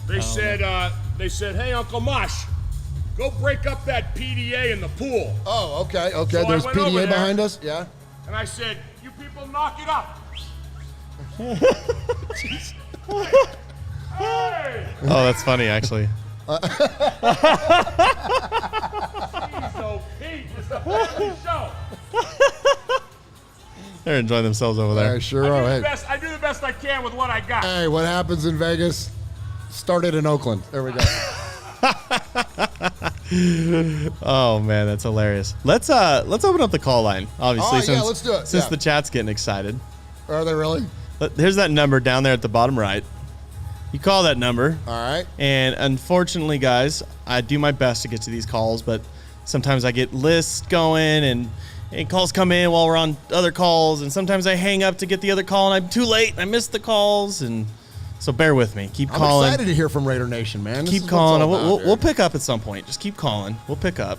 they said, "Hey, Uncle Mosh, go break up that PDA in the pool." Oh, okay. So there's I went over PDA there, behind us. Yeah. And I said, "You people knock it up." Oh, that's funny, actually. So, Pete, it's a family show. They're enjoying themselves over there. Yeah, sure are. I do the best I can with what I got. Hey, what happens in Vegas started in Oakland. There we go. Oh man, that's hilarious. Let's open up the call line. Obviously, since, let's do it. Since the chat's getting excited. Are they really? Here's that number down there at the bottom right. You call that number. All right. And unfortunately, guys, I do my best to get to these calls, but sometimes I get lists going and calls come in while we're on other calls, and sometimes I hang up to get the other call and I'm too late and I miss the calls, and so bear with me. Keep calling. I'm excited to hear from Raider Nation, man. Keep calling. We'll pick up at some point. Just keep calling. We'll pick up.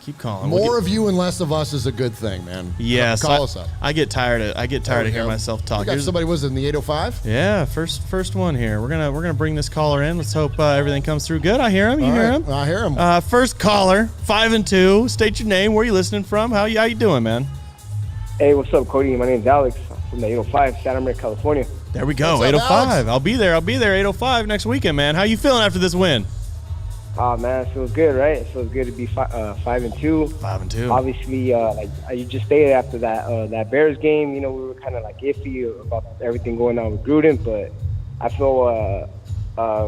Keep calling. More of you and less of us is a good thing, man. Yes. Call us up. I get tired of hearing myself talk. We got somebody was in the 805. Yeah, first one here. We're gonna bring this caller in. Let's hope everything comes through good. I hear him. You hear him? I hear him. First caller, 5 and 2. State your name. Where are you listening from? How you doing, man? Hey, what's up, Cody? My name's Alex. I'm from the 805, Santa Maria, California. There we go. What's up, 805. Alex? I'll be there. 805 next weekend, man. How you feeling after this win? Oh, man, it feels good, right? It feels good to be 5 and 2. 5 and 2. Obviously, like you just stated after that Bears game, we were kind of like iffy about everything going on with Gruden, but I feel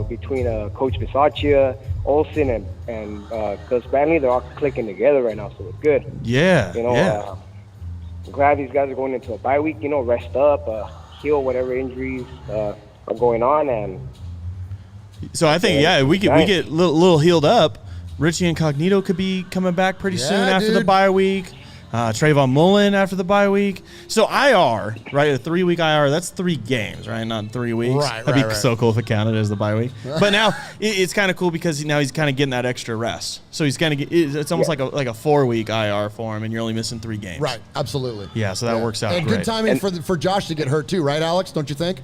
between Coach Bisaccia, Olsen, and Gus Bradley, they're all clicking together right now, so it's good. Yeah. I'm glad these guys are going into a bye week, rest up, heal whatever injuries are going on, and so I think we get a little healed up. Richie Incognito could be coming back pretty soon after the bye week. Trayvon Mullen after the bye week. So IR, right? A 3-week IR. That's 3 games, right? Not 3 weeks. Right. That'd be so cool if it counted as the bye week. But now it's kind of cool because now he's kind of getting that extra rest. So he's kind of it's almost like a 4-week IR for him, and you're only missing 3 games. Right. Absolutely. Yeah. So that works out and great. good timing for Josh to get hurt too, right, Alex? Don't you think?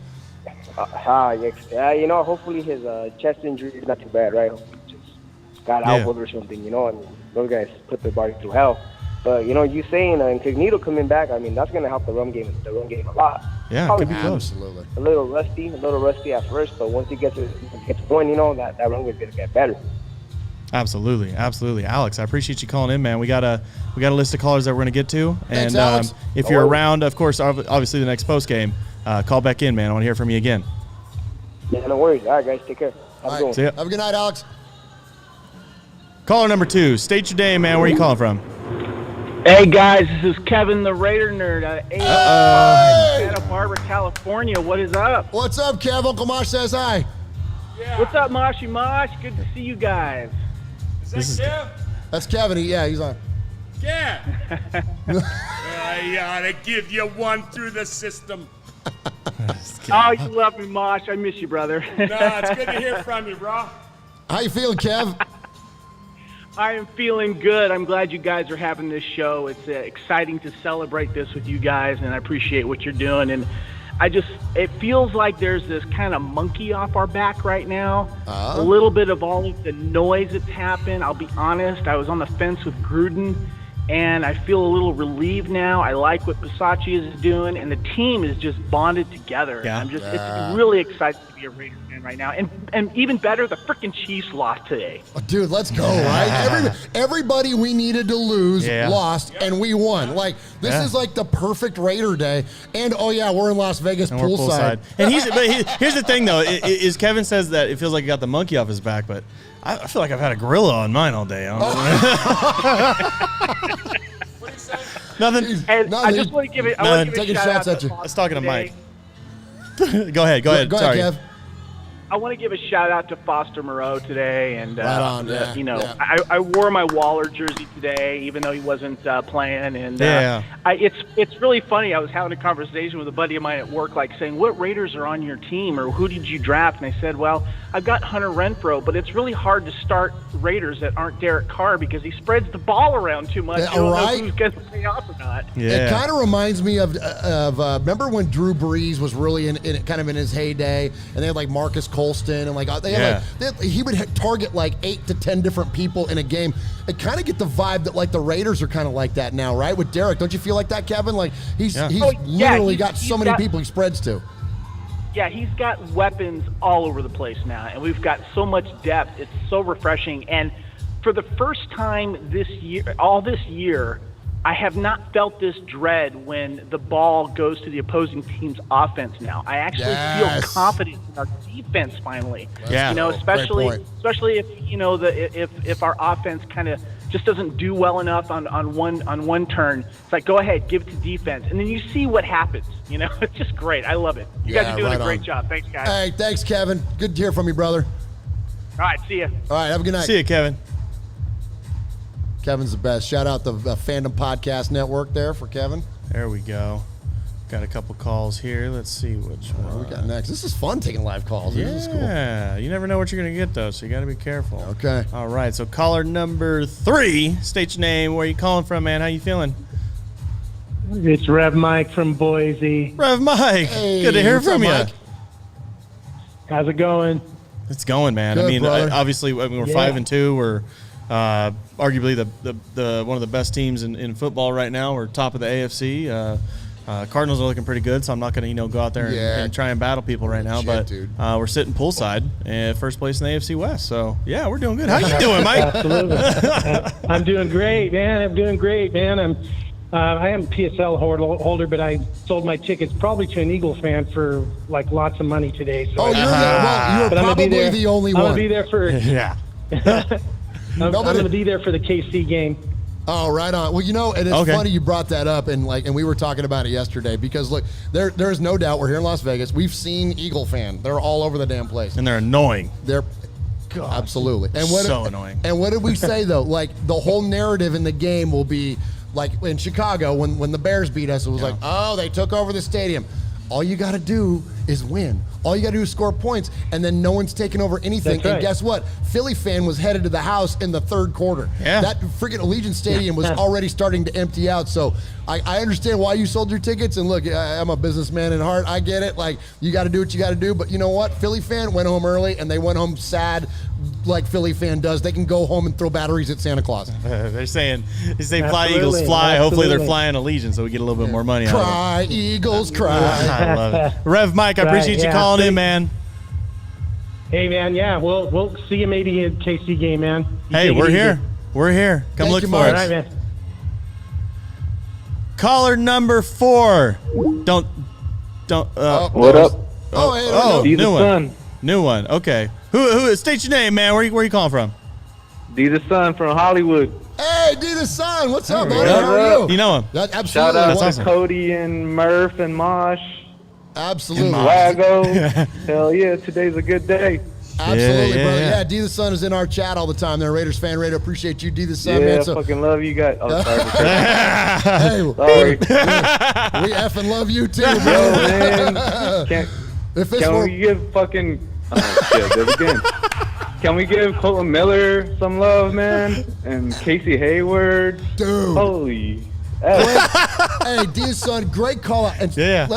Hopefully his chest injury is not too bad, right? Hopefully he just got elbowed or something, and those guys put their body through hell. But you saying Incognito coming back, I mean that's gonna help the run game a lot. Yeah, probably could be close. Absolutely. A little rusty at first, but once he gets going, that run game's gonna get better. Absolutely. Alex, I appreciate you calling in, man. We got a list of callers that we're gonna get to, Thanks, and Alex. if you're around, of course, obviously the next post game, call back in, man. I want to hear from you again. Yeah, no worries. All right, guys, take care. Have a good one. See ya. Have a good night, Alex. Caller number 2. State your name, man. Where are you calling from? Hey guys, this is Kevin the Raider Nerd out of 805 Santa Barbara, California. What is up? What's up, Kev? Uncle Mosh says hi. Yeah. What's up, Moshy Mosh? Good to see you guys. Is that Kev? That's Kevin. He's on. Yeah. I ought to give you one through the system. Oh, you love me, Mosh. I miss you, brother. No, it's good to hear from you, bro. How you feeling, Kev? I am feeling good. I'm glad you guys are having this show. It's exciting to celebrate this with you guys, and I appreciate what you're doing. And it feels like there's this kind of monkey off our back right now. A little bit of all of the noise that's happened. I'll be honest, I was on the fence with Gruden, and I feel a little relieved now. I like what Bisaccia is doing, and the team is just bonded together. Yeah. It's really exciting to be a Raiders fan right now. And even better, the freaking Chiefs lost today. Oh, dude, let's go, right? Everybody we needed to lose lost, and we won. Like, this is like the perfect Raider day. And, we're in Las Vegas poolside. And here's the thing, though, is Kevin says that it feels like he got the monkey off his back, but I feel like I've had a gorilla on mine all day. I don't know. What do you say? Nothing. And I just want to give it. I want to give taking a shout shots out at to you. I was talking to today. Mike. Go ahead. Go ahead, Sorry. Kev. I want to give a shout out to Foster Moreau today, and Right on, yeah. I wore my Waller jersey today, even though he wasn't playing, and it's really funny. I was having a conversation with a buddy of mine at work, like saying, "What Raiders are on your team, or who did you draft?" And I said, "Well, I've got Hunter Renfrow, but it's really hard to start Raiders that aren't Derek Carr because he spreads the ball around too much. You don't know who's going to pay off or not." Yeah. It kind of reminds me of remember when Drew Brees was really in his heyday, and they had like Marcus Colston, and he would target like 8 to 10 different people in a game. I kind of get the vibe that like the Raiders are kind of like that now, right? With Derek, don't you feel like that, Kevin? Like he's literally got so many people he spreads to. he's got weapons all over the place now, and we've got so much depth. It's so refreshing. And for the first time this year, I have not felt this dread when the ball goes to the opposing team's offense now. I actually feel confident in our defense finally. Yeah. Especially if if our offense kind of just doesn't do well enough on one turn. It's like, go ahead, give it to defense, and then you see what happens. It's just great. I love it. You guys are doing a great job. Thanks, guys. Hey, thanks, Kevin. Good to hear from you, brother. All right, see ya. All right, have a good night. See you, Kevin. Kevin's the best. Shout out the Fandom Podcast Network there for Kevin. There we go. Got a couple calls here. Let's see which one we got next. This is fun taking live calls. Yeah, this is cool. You never know what you're going to get, though, so you got to be careful. Okay. All right, so caller number 3, state your name. Where you calling from, man? How you feeling? It's Rev Mike from Boise. Rev Mike, Hey, good to hear what's up, from you. Mike? How's it going? It's going, man. Good, brother. Obviously, we're 5-2. We're arguably the one of the best teams in football right now. We're top of the AFC. Cardinals are looking pretty good, so I'm not going to go out there and try and battle people right now. But we're sitting poolside, first place in the AFC West. So yeah, we're doing good. How you doing, Mike? Absolutely. I'm doing great, man. I am a PSL holder, but I sold my tickets probably to an Eagles fan for like lots of money today. So you're probably the only one. I'm gonna be there for Yeah. I'm gonna be there for the KC game. Oh, right on. Well, and it's funny you brought that up, and we were talking about it yesterday because look, there's no doubt we're here in Las Vegas. We've seen Eagle fan. They're all over the damn place, And they're annoying. Absolutely. And So annoying. And what did we say though? Like the whole narrative in the game will be like in Chicago when the Bears beat us. It was like, oh, they took over the stadium. All you got to do is win. All you got to do is score points, and then no one's taking over anything. That's right. And guess what? Philly fan was headed to the house in the third quarter. Yeah. That freaking Allegiant Stadium was already starting to empty out. So I understand why you sold your tickets. And look, I'm a businessman in heart. I get it. Like, you got to do what you got to do. But you know what? Philly fan went home early, and they went home sad like Philly fan does. They can go home and throw batteries at Santa Claus. They're saying fly, Absolutely. Eagles, fly. Hopefully they're Absolutely. flying Allegiant so we get a little bit more money out of it. Cry, Eagles, cry. I love it. Rev Mike, I appreciate you calling in, man. Hey, man, we'll see you maybe in KC game, man. You Hey, take it we're easy. here. We're here. Come Thank look you, for Mike. All us. right, man. Caller number 4. Don't. What up? Oh, hey, Oh, D the new one. Sun. New one. Okay. Who? State your name, man. Where you calling from? D the Sun from Hollywood. hey, D the Sun, what's up, buddy? go. How are you? You know him. That, absolutely. Shout out That's to awesome. Cody and Murf and Mosh. Absolutely. Wago. Hell yeah, today's a good day. Absolutely, Yeah, brother. yeah. Yeah, D the Sun is in our chat all the time. There, Raiders fan radio. Appreciate you, D the Sun, Yeah, man. So, fucking love you guys. Oh, sorry. hey, Sorry. we effing love you too, Yo, bro. man. If this Can were, we give fucking... Oh, shit, there we go. Can we give Colton Miller some love, man? And Casey Hayward? dude. Holy... F. Hey, D the Sun, great call out. And Yeah.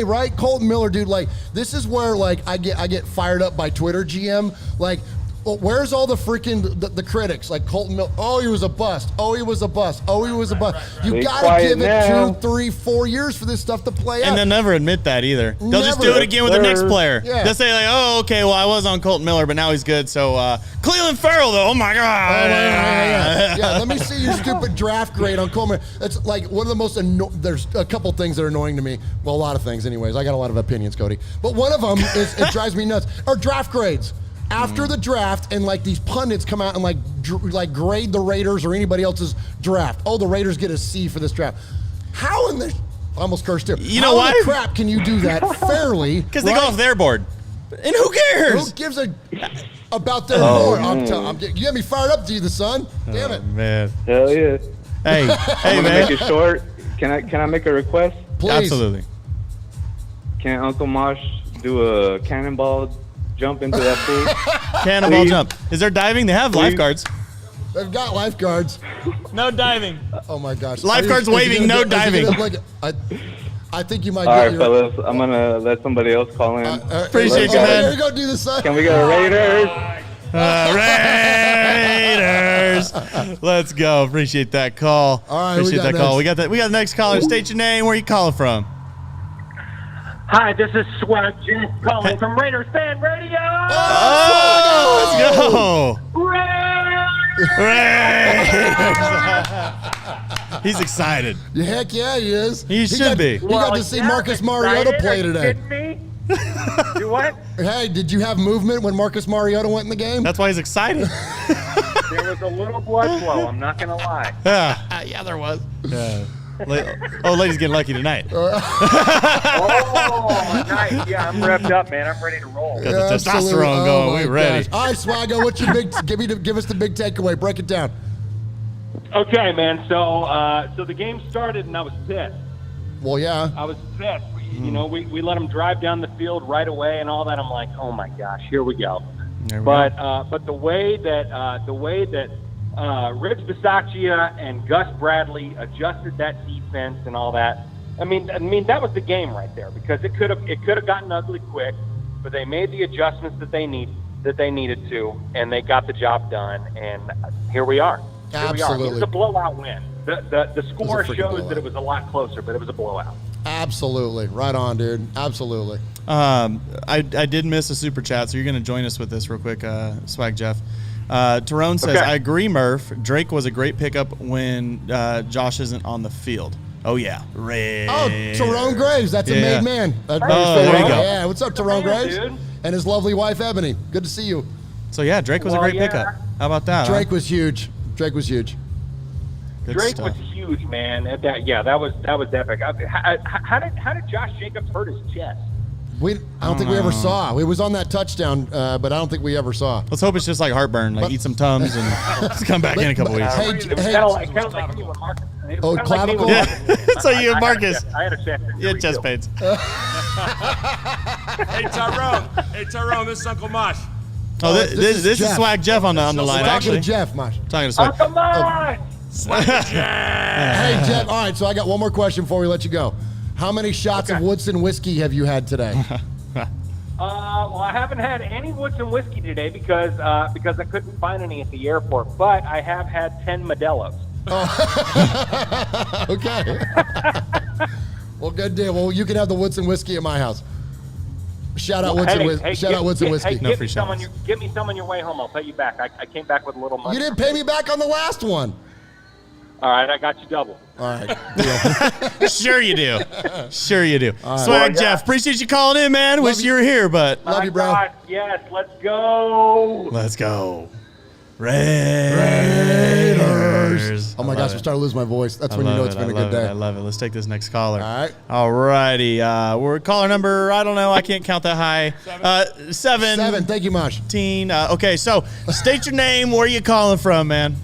right, Colton Miller, dude. Like, this is where like I get fired up by Twitter, GM. Like, well, where's all the freaking the critics? Like Colton Miller. Oh, he was a bust. Oh, he was a bust. Oh, he was a bust. You Be gotta quiet give it now. 2, 3, 4 years for this stuff to play And out. they'll never admit that either. They'll just Never. do it again with the next player. Yeah. They'll say like, "Oh, okay, well, I was on Colton Miller, but now he's good." So Cleveland Farrell, though, oh my god. Yeah, let me see your stupid draft grade on Coleman. That's like one of the most there's a couple things that are annoying to me. Well, a lot of things anyways. I got a lot of opinions, Cody. But one of them is it drives me nuts. Are draft grades. After the draft and like these pundits come out and like grade the Raiders or anybody else's draft. Oh, the Raiders get a C for this draft. How in the I almost cursed too. You know How in why? the crap can you do that fairly? Because they go off their board. And who cares? Who gives about their board? You got me fired up, D the Sun. Damn it. Man. Hell yeah. Hey, hey, I'm gonna man. make it short. Can I make a request? Please. Absolutely. Can Uncle Mosh do a cannonball jump into that pool? Cannonball Please. jump. Is there diving? They have Please. lifeguards. They've got lifeguards. No diving. Oh my gosh. Lifeguards Is he waving, gonna no is he diving. gonna, like, I think you might All get right, your. fellas. I'm gonna let somebody else call in. Appreciate you, Oh, man. Here you go, do the Sun. Can we go Raiders? Raiders. Let's go. Appreciate that call. All right, who we Appreciate got that call. next? We got the next caller. State your name. Where you calling from? Hi, this is Swag Jeff calling from Raiders Fan Radio. Oh, let's go. He's excited. Heck yeah, he is. He should be. He got to see Marcus Mariota play today. Do what? Hey, did you have movement when Marcus Mariota went in the game? That's why he's excited. There was a little blood flow, I'm not going to lie. Yeah, there was. Yeah. Ladies getting lucky tonight. Oh, nice. Yeah, I'm revved up, man. I'm ready to roll. Got the testosterone going. We ready. All right, Swaggo, what's your big? give us the big takeaway. Break it down. Okay, man. So the game started, and I was pissed. Well, yeah. I was pissed. You know, we let them drive down the field right away and all that. I'm like, oh my gosh, here we go. But the way that Rich Bisaccia and Gus Bradley adjusted that defense and all that. I mean that was the game right there, because it could have gotten ugly quick, but they made the adjustments that they needed to, and they got the job done. And here we are. Absolutely. It was a blowout win. The score shows that it was a lot closer, but it was a blowout. Absolutely. Right on, dude. Absolutely. I did miss a super chat, so you're going to join us with this real quick, Swag Jeff. Tyrone says, I agree, Murph. Drake was a great pickup when Josh isn't on the field. Oh, yeah. Tyrone Graves. That's a made man. There you go. Yeah. What's up, Tyrone Graves? Dude. And his lovely wife, Ebony. Good to see you. So, yeah, Drake was a great pickup. How about that? Drake was huge. Good Drake stuff. was huge, man. That was epic. How did Josh Jacobs hurt his chest? I don't think we ever saw. It was on that touchdown, but I don't think we ever saw. Let's hope it's just like heartburn, like eat some Tums and just come back in a couple weeks. It was kind of like me with Marcus. Clavicle? Yeah, so you and Marcus. I had a chest. You had chest pains. Hey, Tyrone, this is Uncle Mosh. Oh, this is Swag Jeff on the line, actually. Talking to Jeff, Mosh. Talking to Swag. Oh, come on! Hey, Jeff. All right, so I got one more question before we let you go. How many shots of Woodson whiskey have you had today? Well, I haven't had any Woodson whiskey today because I couldn't find any at the airport, but I have had 10 Modelo's. Okay. Well, good deal. Well, you can have the Woodson whiskey at my house. Shout out Woodson whiskey. No free shots. Give me some on your way home. I'll pay you back. I came back with a little money. You didn't pay me back on the last one. All right, I got you double. All right. Sure you do. Sure you do. Right. Swag Jeff, appreciate you calling in, man. Wish you were here, but Love you, bro. Yes, let's go. Let's go. Raiders. Oh my gosh, I'm starting to lose my voice. That's when you know it's been a good day. I love it. Let's take this next caller. All right. All righty. We're caller number, I don't know. I can't count that high. 7. Thank you, Mosh. Okay, so state your name. Where are you calling from, man?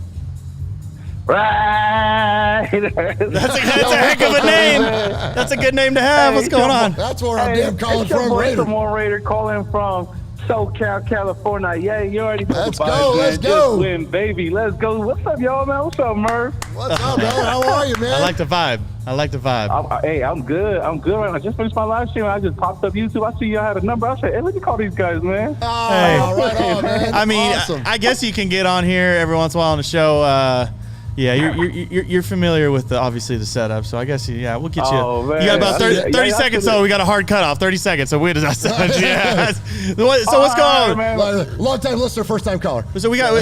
Raiders. That's a heck of a name. That's a good name to have. What's going on? That's where I'm damn calling from, Raider. Raider calling from SoCal, California. Yeah, you already know. Let's go. Just win, baby. Let's go. What's up, y'all, man? What's up, Murph? What's up, man? How are you, man? I like the vibe. I'm good. I'm good right now. I just finished my live stream. I just popped up YouTube. I see y'all had a number. I said, hey, let me call these guys, man. Right on, man. I mean, awesome. I guess you can get on here every once in a while on the show. Yeah, you're familiar with obviously the setup, so I guess we'll get you. Oh, man. You got about 30 seconds, so we got a hard cutoff. 30 seconds, so wait. Yeah. So what's going on? Man. Long time listener, first time caller. So we got.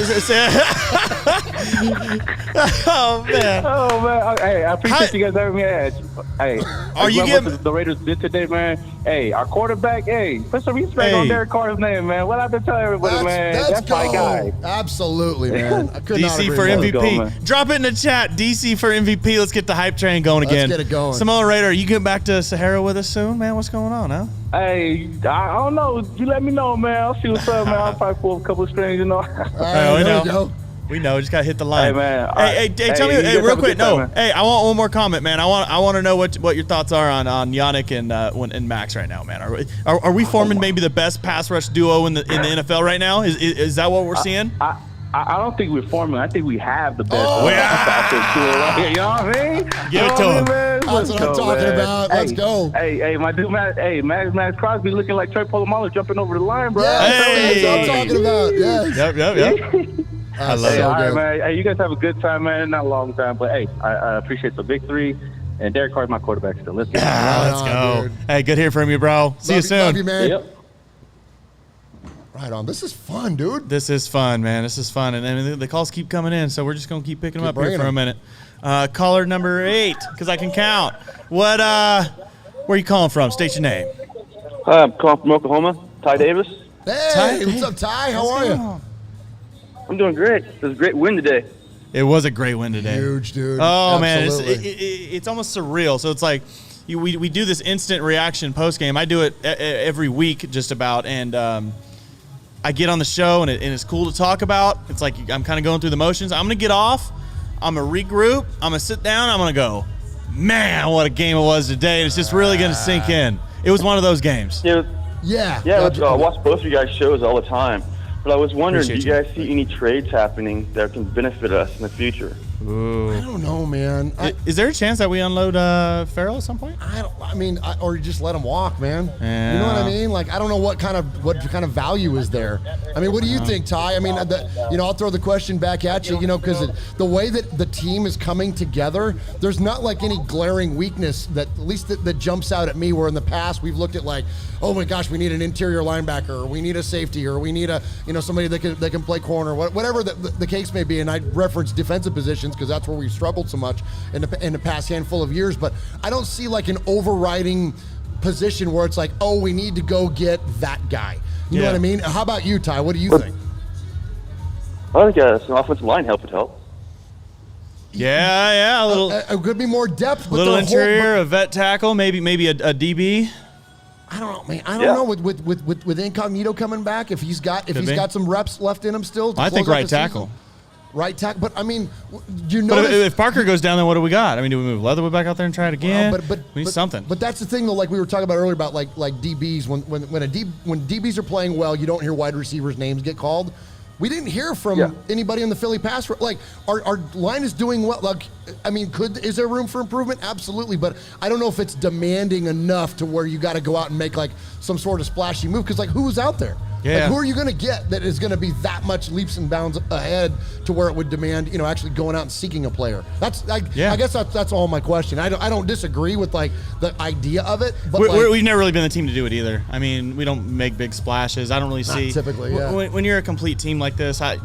Oh man. Hey, I appreciate you guys having me. Hey, are you getting what the Raiders did today, man? Hey, our quarterback. Hey, put some respect on Derek Carr's name, man. What I have to tell everybody, man? That's my guy. Absolutely, man. I could not DC agree for more. MVP. Drop it in the chat. DC for MVP. Let's get the hype train going again. Let's get it going. Samoa Raider, you get back to Sahara with us soon, man? What's going on, huh? Hey, I don't know. You let me know, man. I'll see what's up, man. I'll probably pull a couple of strings, you know. We know. Just gotta hit the line. Hey, man. Hey, tell me, real quick. Hey, I want one more comment, man. I want to know what your thoughts are on Yannick and Max right now, man. Are we forming maybe the best pass rush duo in the NFL right now? Is that what we're seeing? I don't think we're forming. I think we have the best. You know what I mean? Give it to him. That's what I'm talking about. Let's go. Hey, my dude, Max Crosby looking like Trey Polamalu jumping over the line, bro. That's what I'm talking about. Yes. Yep. I love it. All right, man. Hey, you guys have a good time, man. Not a long time, but hey, I appreciate the victory. And Derek Carr's my quarterback still. Let's go. Let's go. Dude. Hey, good to hear from you, bro. See you soon. Love you, man. Yep. Right on. This is fun, dude. This is fun, man. This is fun. And the calls keep coming in, so we're just going to keep picking them up here for a minute. Caller number 8, because I can count. Where are you calling from? State your name. Hi, I'm calling from Oklahoma. Ty Davis. Hey, what's up, Ty? How are you? I'm doing great. It was a great win today. It was a great win today. Huge, dude. Oh, Absolutely. man. It's almost surreal. So it's like we do this instant reaction post-game. I do it every week just about, and I get on the show, and it's cool to talk about. It's like I'm kind of going through the motions. I'm going to get off. I'm going to regroup. I'm going to sit down. I'm going to go, man, what a game it was today. And it's just really going to sink in. It was one of those games. Yeah, Yeah. I watch both of you guys' shows all the time. But I was wondering, do you guys see any trades happening that can benefit us in the future? Ooh. I don't know, man. Is there a chance that we unload Farrell at some point? Or just let him walk, man. Yeah. You know what I mean? Like, I don't know what kind of value is there. I mean, what do you think, Ty? I mean, I'll throw the question back at you. Because the way that the team is coming together, there's not like any glaring weakness that at least that jumps out at me. Where in the past we've looked at like, oh my gosh, we need an interior linebacker, or we need a safety, or we need a somebody that can play corner, whatever the case may be. And I reference defensive positions because that's where we've struggled so much in the past handful of years. But I don't see like an overriding position where it's like, oh, we need to go get that guy. You know what I mean? How about you, Ty? What do you think? I think some offensive line help would help. Yeah, a little. It could be more depth. A little interior, a vet tackle, maybe a DB. I don't know, man. I don't know with Incognito coming back if he's got some reps left in him still. I think right tackle. Right tackle, but I mean, But if Parker goes down, then what do we got? I mean, do we move Leatherwood back out there and try it again? We need something. But that's the thing, though. Like we were talking about earlier about like DBs. When DBs are playing well, you don't hear wide receivers' names get called. We didn't hear from anybody in the Philly pass. Like our line is doing well. Like I mean, is there room for improvement? Absolutely, but I don't know if it's demanding enough to where you got to go out and make like some sort of splashy move. Because like who's out there? Yeah. Like, who are you going to get that is going to be that much leaps and bounds ahead to where it would demand, actually going out and seeking a player? I guess that's all my question. I don't disagree with like the idea of it, but we've never really been the team to do it either. I mean, we don't make big splashes. I don't really see typically. Yeah. When you're a complete team like this, I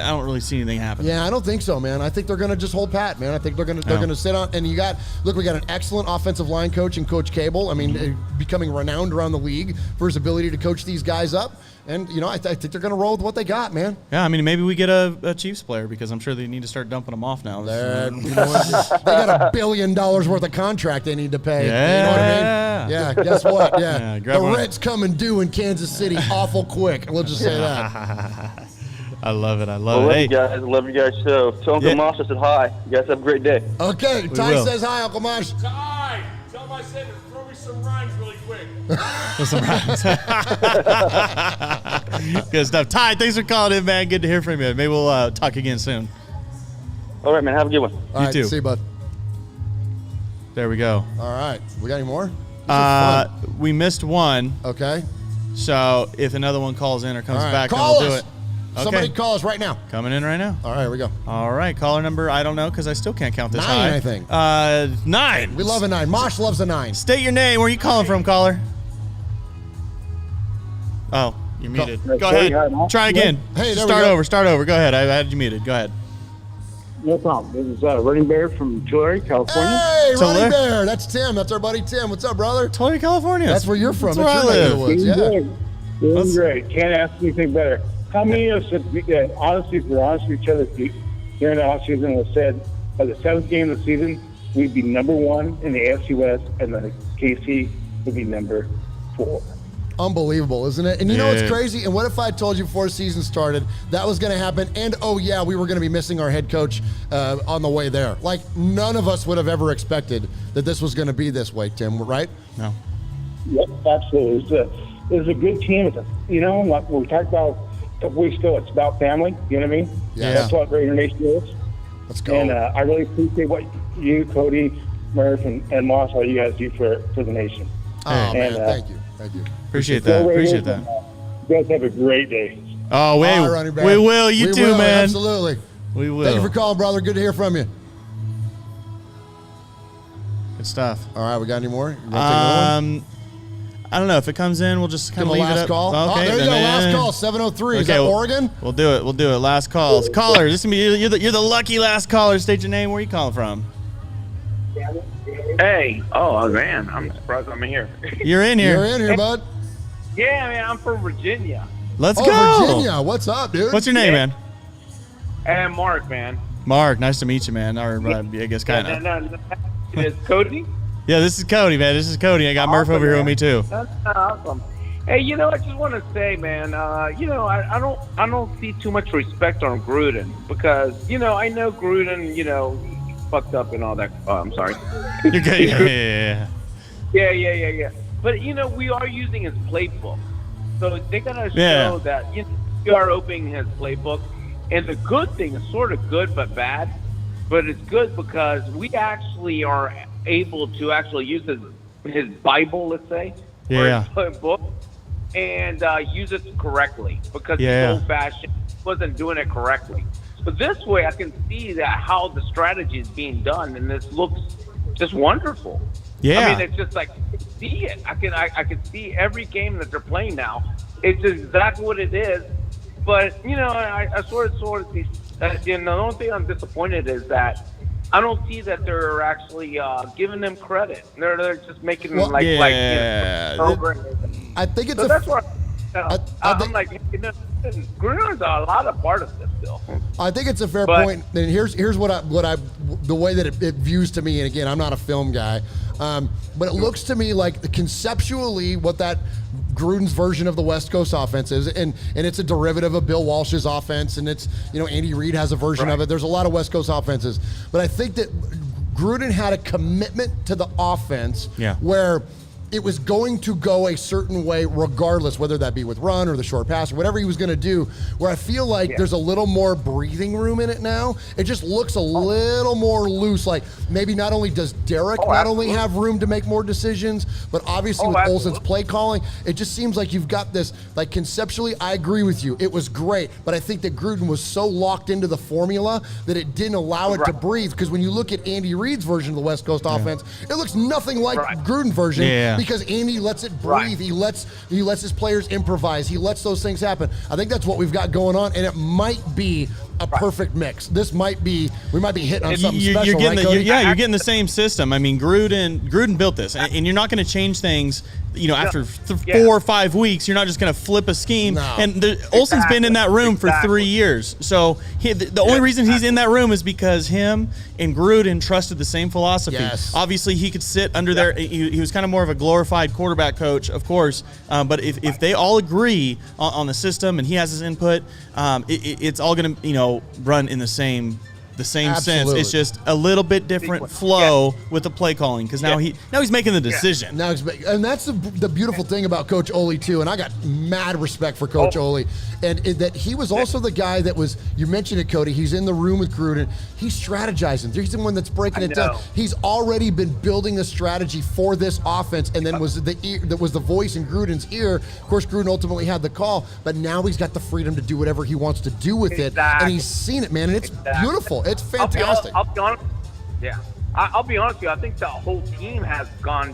don't really see anything happen. Yeah, I don't think so, man. I think they're going to just hold pat, man. I think they're going to sit on. And we got an excellent offensive line coach in Coach Cable. I mean, becoming renowned around the league for his ability to coach these guys up. And, I think they're going to roll with what they got, man. Yeah, I mean, maybe we get a Chiefs player because I'm sure they need to start dumping them off now. They got $1 billion worth of contract they need to pay. Yeah. You know what I mean? Yeah, guess what? Yeah. Grab the one. rent's coming due in Kansas City awful quick. We'll just say that. I love it. I love you guys. I love you guys' show. Tell Uncle Mosh I said hi. You guys have a great day. Okay, Ty says hi, Uncle Mosh. Ty, tell him I said throw me some rhymes really quick. Some rhymes. Good stuff. Ty, thanks for calling in, man. Good to hear from you. Maybe we'll talk again soon. All right, man. Have a good one. All right, too. See you, bud. There we go. All right. We got any more? We missed one. Okay. So if another one calls in or comes back, then call we'll us. do it. Okay. Somebody call us right now. Coming in right now. All right, here we go. All right, caller number, I don't know because I still can't count this 9, high. I think. 9. We love a 9. Mosh loves a 9. State your name. Where are you calling from, caller? Oh, you're muted. Go ahead. Try again. Hey, there Start we go. over. Start over. Go ahead. I had you muted. Go ahead. No problem. This is Running Bear from Tulare, California. Hey, Tulare? Ronnie Bear. That's Tim. That's our buddy Tim. What's up, brother? Tulare, California. That's where you're from. That's It's where I your neck of live. the woods. Yeah. Doing great. Can't ask anything better. How many of us, honestly, if we're honest with each other, during the offseason have said by the 7th game of the season, we'd be number 1 in the AFC West, and the KC would be number 4. Unbelievable, isn't it? And you know what's crazy? And what if I told you before the season started that was going to happen? And we were going to be missing our head coach on the way there. Like none of us would have ever expected that this was going to be this way, Tim. Right? No. Yep, absolutely. It was a good team. Like we talked about a couple weeks ago, it's about family. You know what I mean? Yeah. That's what Raider Nation is. Let's go. And I really appreciate what you, Cody, Murf, and Moss, all you guys do for the nation. Oh, man, And, thank you. Appreciate that. Appreciate that. You guys have a great day. Oh, we will. You too, man. Absolutely. We will. Thank you for calling, brother. Good to hear from you. Good stuff. All right, we got any more? You wanna take another one? I don't know. If it comes in, we'll just kind of leave it last up. call. Okay, there you go. Last call. 703. Is that Oregon? We'll do it. Last call. Caller, this is gonna be you're the lucky last caller. State your name. Where are you calling from? Hey. Oh, man. I'm surprised I'm here. You're in here. You're in here, bud. Yeah, man. I'm from Virginia. Let's go. Virginia. What's up, dude? What's your name, man? And Mark, man. Mark, nice to meet you, man. Or I guess kind of. No. It's Cody? Yeah, this is Cody, man. This is Cody. I got Murf over here with me too. That's awesome. Hey, I just want to say, man, I don't see too much respect on Gruden because, I know Gruden, he fucked up and all that. Oh, I'm sorry. You're good. Yeah. But, we are using his playbook. So they got to show that, we are opening his playbook. And the good thing is sort of good but bad. But it's good because we actually are able to actually use his Bible, let's say, or his book, and use it correctly because he's old-fashioned. He wasn't doing it correctly. But this way, I can see that how the strategy is being done, and this looks just wonderful. Yeah. I mean, it's just like I can see it. I can see every game that they're playing now. It's exactly what it is. But I sort of see. The only thing I'm disappointed is that I don't see that they're actually giving them credit. They're just making them like I think it's so that's why I'm like, Gruden's a lot of part of this still. I think it's a fair point. And here's what I the way that it views to me. And again, I'm not a film guy, but it looks to me like conceptually what that Gruden's version of the West Coast offense is, and it's a derivative of Bill Walsh's offense, and it's Andy Reid has a version of it. There's a lot of West Coast offenses, but I think that Gruden had a commitment to the offense where it was going to go a certain way regardless, whether that be with run or the short pass or whatever he was going to do, where I feel like there's a little more breathing room in it now. It just looks a little more loose. Like maybe not only does Derek not only have room to make more decisions, but obviously with Olsen's play calling, it just seems like you've got this, like conceptually, I agree with you. It was great, but I think that Gruden was so locked into the formula that it didn't allow it to breathe. Because when you look at Andy Reid's version of the West Coast offense, it looks nothing like Gruden's version. Because Andy lets it breathe. He lets his players improvise. He lets those things happen. I think that's what we've got going on, and it might be a perfect mix. We might be hitting on something special, right, Cody? You're getting the same system. I mean, Gruden built this, and you're not going to change things. After 4 or 5 weeks, you're not just going to flip a scheme. No. And Olsen's been in that room for 3 years. So the only reason he's in that room is because him and Gruden trusted the same philosophy. Yes. Obviously, he could sit under there. He was kind of more of a glorified quarterback coach, of course. But if they all agree on the system and he has his input, it's all going to run in the same sense. It's just a little bit different flow with the play calling because now he's making the decision. Now and that's the beautiful thing about Coach Ole too. And I got mad respect for Coach Ole, and that he was also the guy that was. You mentioned it, Cody. He's in the room with Gruden. He's strategizing. He's the one that's breaking it down. He's already been building a strategy for this offense, and then was the voice in Gruden's ear. Of course, Gruden ultimately had the call, but now he's got the freedom to do whatever he wants to do with it, and he's seen it, man. And it's beautiful. It's fantastic. I'll be honest. Yeah. I'll be honest with you. I think the whole team has gone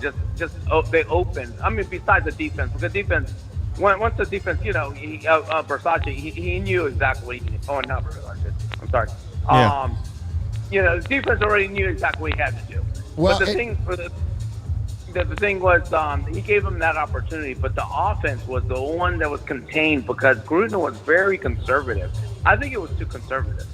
they opened. I mean, besides the defense, because defense, once the defense, Versace, he knew exactly what he. Oh, not Versace. I'm sorry. Yeah. The defense already knew exactly what he had to do. Well, but the thing was, he gave him that opportunity, but the offense was the one that was contained because Gruden was very conservative. I think it was too conservative.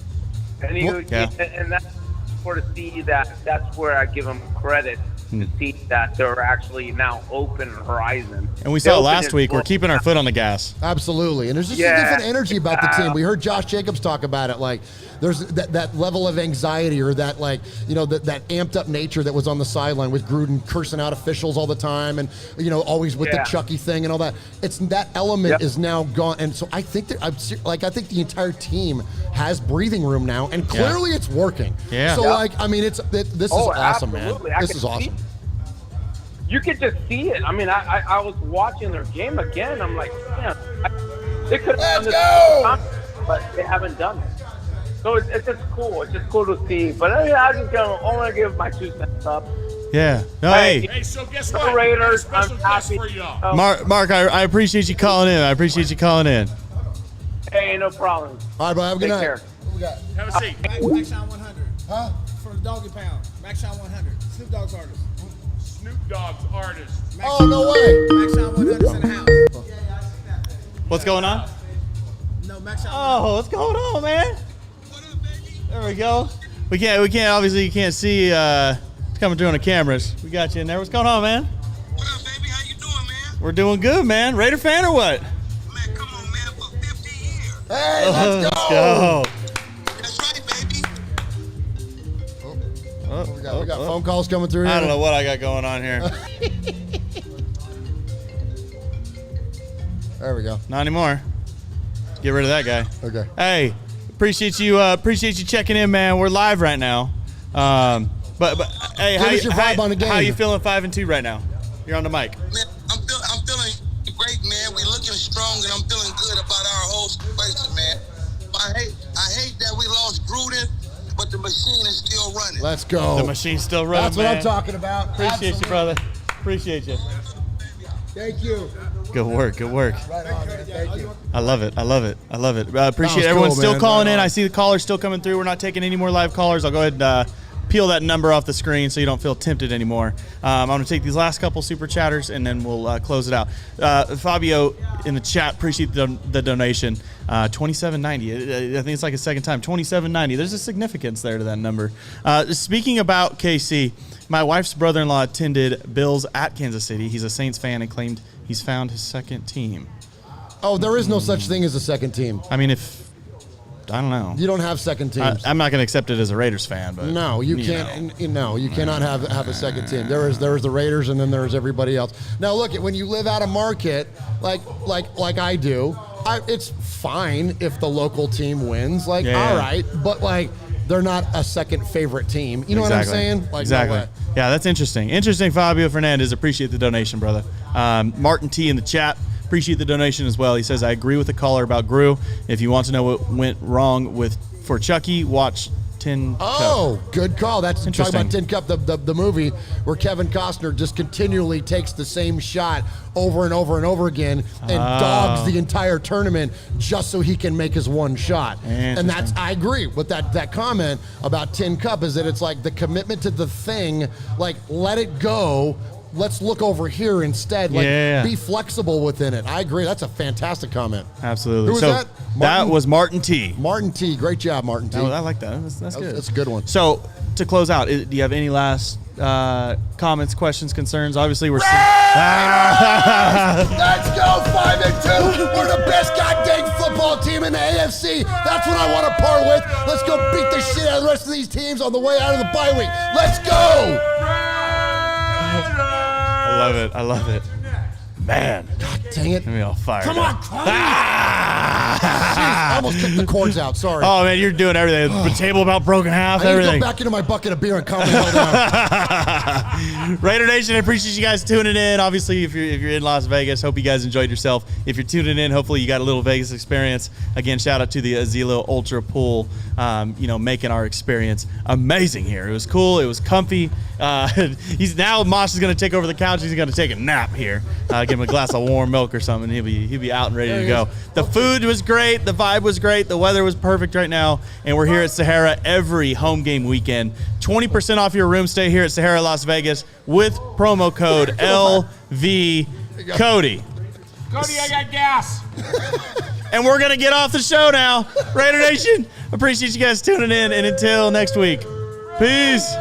And and that's to see that's where I give them credit to see that they're actually now open horizon. And we saw it last week. We're keeping our foot on the gas. Absolutely. And there's just a different energy about the team. We heard Josh Jacobs talk about it. Like there's that level of anxiety or that that amped up nature that was on the sideline with Gruden cursing out officials all the time and always with the Chucky thing and all that. It's that element is now gone. And so I think I think the entire team has breathing room now, and clearly it's working. Yeah. So this is awesome, absolutely. man. This is awesome. You could just see it. I mean, I was watching their game again. I'm like, they could have done this, but they haven't done it. So it's just cool. It's just cool to see. But I just want to give my 2 cents up. Yeah. No, Hey, so guess what? Raiders, Special I'm guest happy. for y'all. Mark, I appreciate you calling in. Hey, no problem. All right, bro. Have a good Take night. care. What we got? Have a seat. Max Shine 100. Huh? For the Doggy Pound. Max Shine 100. Snoop Dogg's artist. Snoop Dogg's artist. Oh, no way. Max Shine 100's in the house. Yeah, I see that. What's going on? No, Max Shine. Oh, what's going on, man? There we go. We can't. Obviously, you can't see. It's coming through on the cameras. We got you in there. What's going on, man? What up, baby? How you doing, man? We're doing good, man. Raider fan or what? Man, come on, man. For 50 years. Hey, let's go. Let's go. That's right, baby. We got phone calls coming through here. I don't know what I got going on here. There we go. Not anymore. Get rid of that guy. Okay. Hey, appreciate you checking in, man. We're live right now. But hey, Give us your vibe on the game. How you feeling 5-2 right now? You're on the mic. Man, I'm feeling great, man. We're looking strong, and I'm feeling good about our whole situation, man. I hate that we lost Gruden, but the machine is still running. Let's go. The machine's still running, That's what man. I'm talking about. Appreciate you, brother. Appreciate you. Thank you. Good work. Right on, man. Thank you. I love it. Appreciate That was everyone cool, still man. calling Right in. on. I see the callers still coming through. We're not taking any more live callers. I'll go ahead and peel that number off the screen so you don't feel tempted anymore. I'm going to take these last couple super chatters and then we'll close it out. Fabio in the chat, appreciate the donation. $27.90. I think it's like a second time. $27.90. There's a significance there to that number. Speaking about KC, my wife's brother-in-law attended Bills at Kansas City. He's a Saints fan and claimed he's found his second team. Oh, there is no such thing as a second team. I mean, I don't know. You don't have second teams. I'm not going to accept it as a Raiders fan, but No, you can't. No, you cannot have a second team. There's the Raiders, and then there's everybody else. Now, look, when you live out of market, like I do, it's fine if the local team wins. All right, but they're not a second favorite team. You know what I'm saying? Exactly. No way. Yeah, that's interesting. Interesting, Fabio Fernandez. Appreciate the donation, brother. Martin T in the chat. Appreciate the donation as well. He says, I agree with the caller about Gru. If you want to know what went wrong for Chucky, watch Tin Cup. Oh, good call. That's talking Interesting. about Tin Cup, the movie where Kevin Costner just continually takes the same shot over and over and over again and dogs the entire tournament just so he can make his one shot. And I agree with that comment about Tin Cup, is that it's like the commitment to the thing, let it go. Let's look over here instead. Be flexible within it. I agree. That's a fantastic comment. Absolutely. Who was that? That was Martin T. Martin T. Great job, Martin T. Oh, I like that. That's good. That's a good one. So, to close out, do you have any last comments, questions, concerns? Obviously, we're Let's go 5-2. We're the best goddamn football team in the AFC. That's what I want to par with. Let's go beat the shit out of the rest of these teams on the way out of the bye week. Let's go. I love it. Man. God dang it. Get me all fired Come up. on, Cody. Jeez, I almost kicked the cords out. Sorry. Oh, man, you're doing everything. The table about broken half, I need everything. to go back into my bucket of beer and calm the hell down. Raider Nation, I appreciate you guys tuning in. Obviously, if you're in Las Vegas, hope you guys enjoyed yourself. If you're tuning in, hopefully you got a little Vegas experience. Again, shout out to the Azilo Ultra Pool, making our experience amazing here. It was cool. It was comfy. Mosh is going to take over the couch. He's going to take a nap here. Give him a glass of warm milk or something. He'll be out and ready to go. The food was great. The vibe was great. The weather was perfect right now. And we're here at Sahara every home game weekend. 20% off your room stay here at Sahara Las Vegas with promo code LV Cody. Cody, I got gas. And we're going to get off the show now. Raider Nation, appreciate you guys tuning in. And until next week, peace.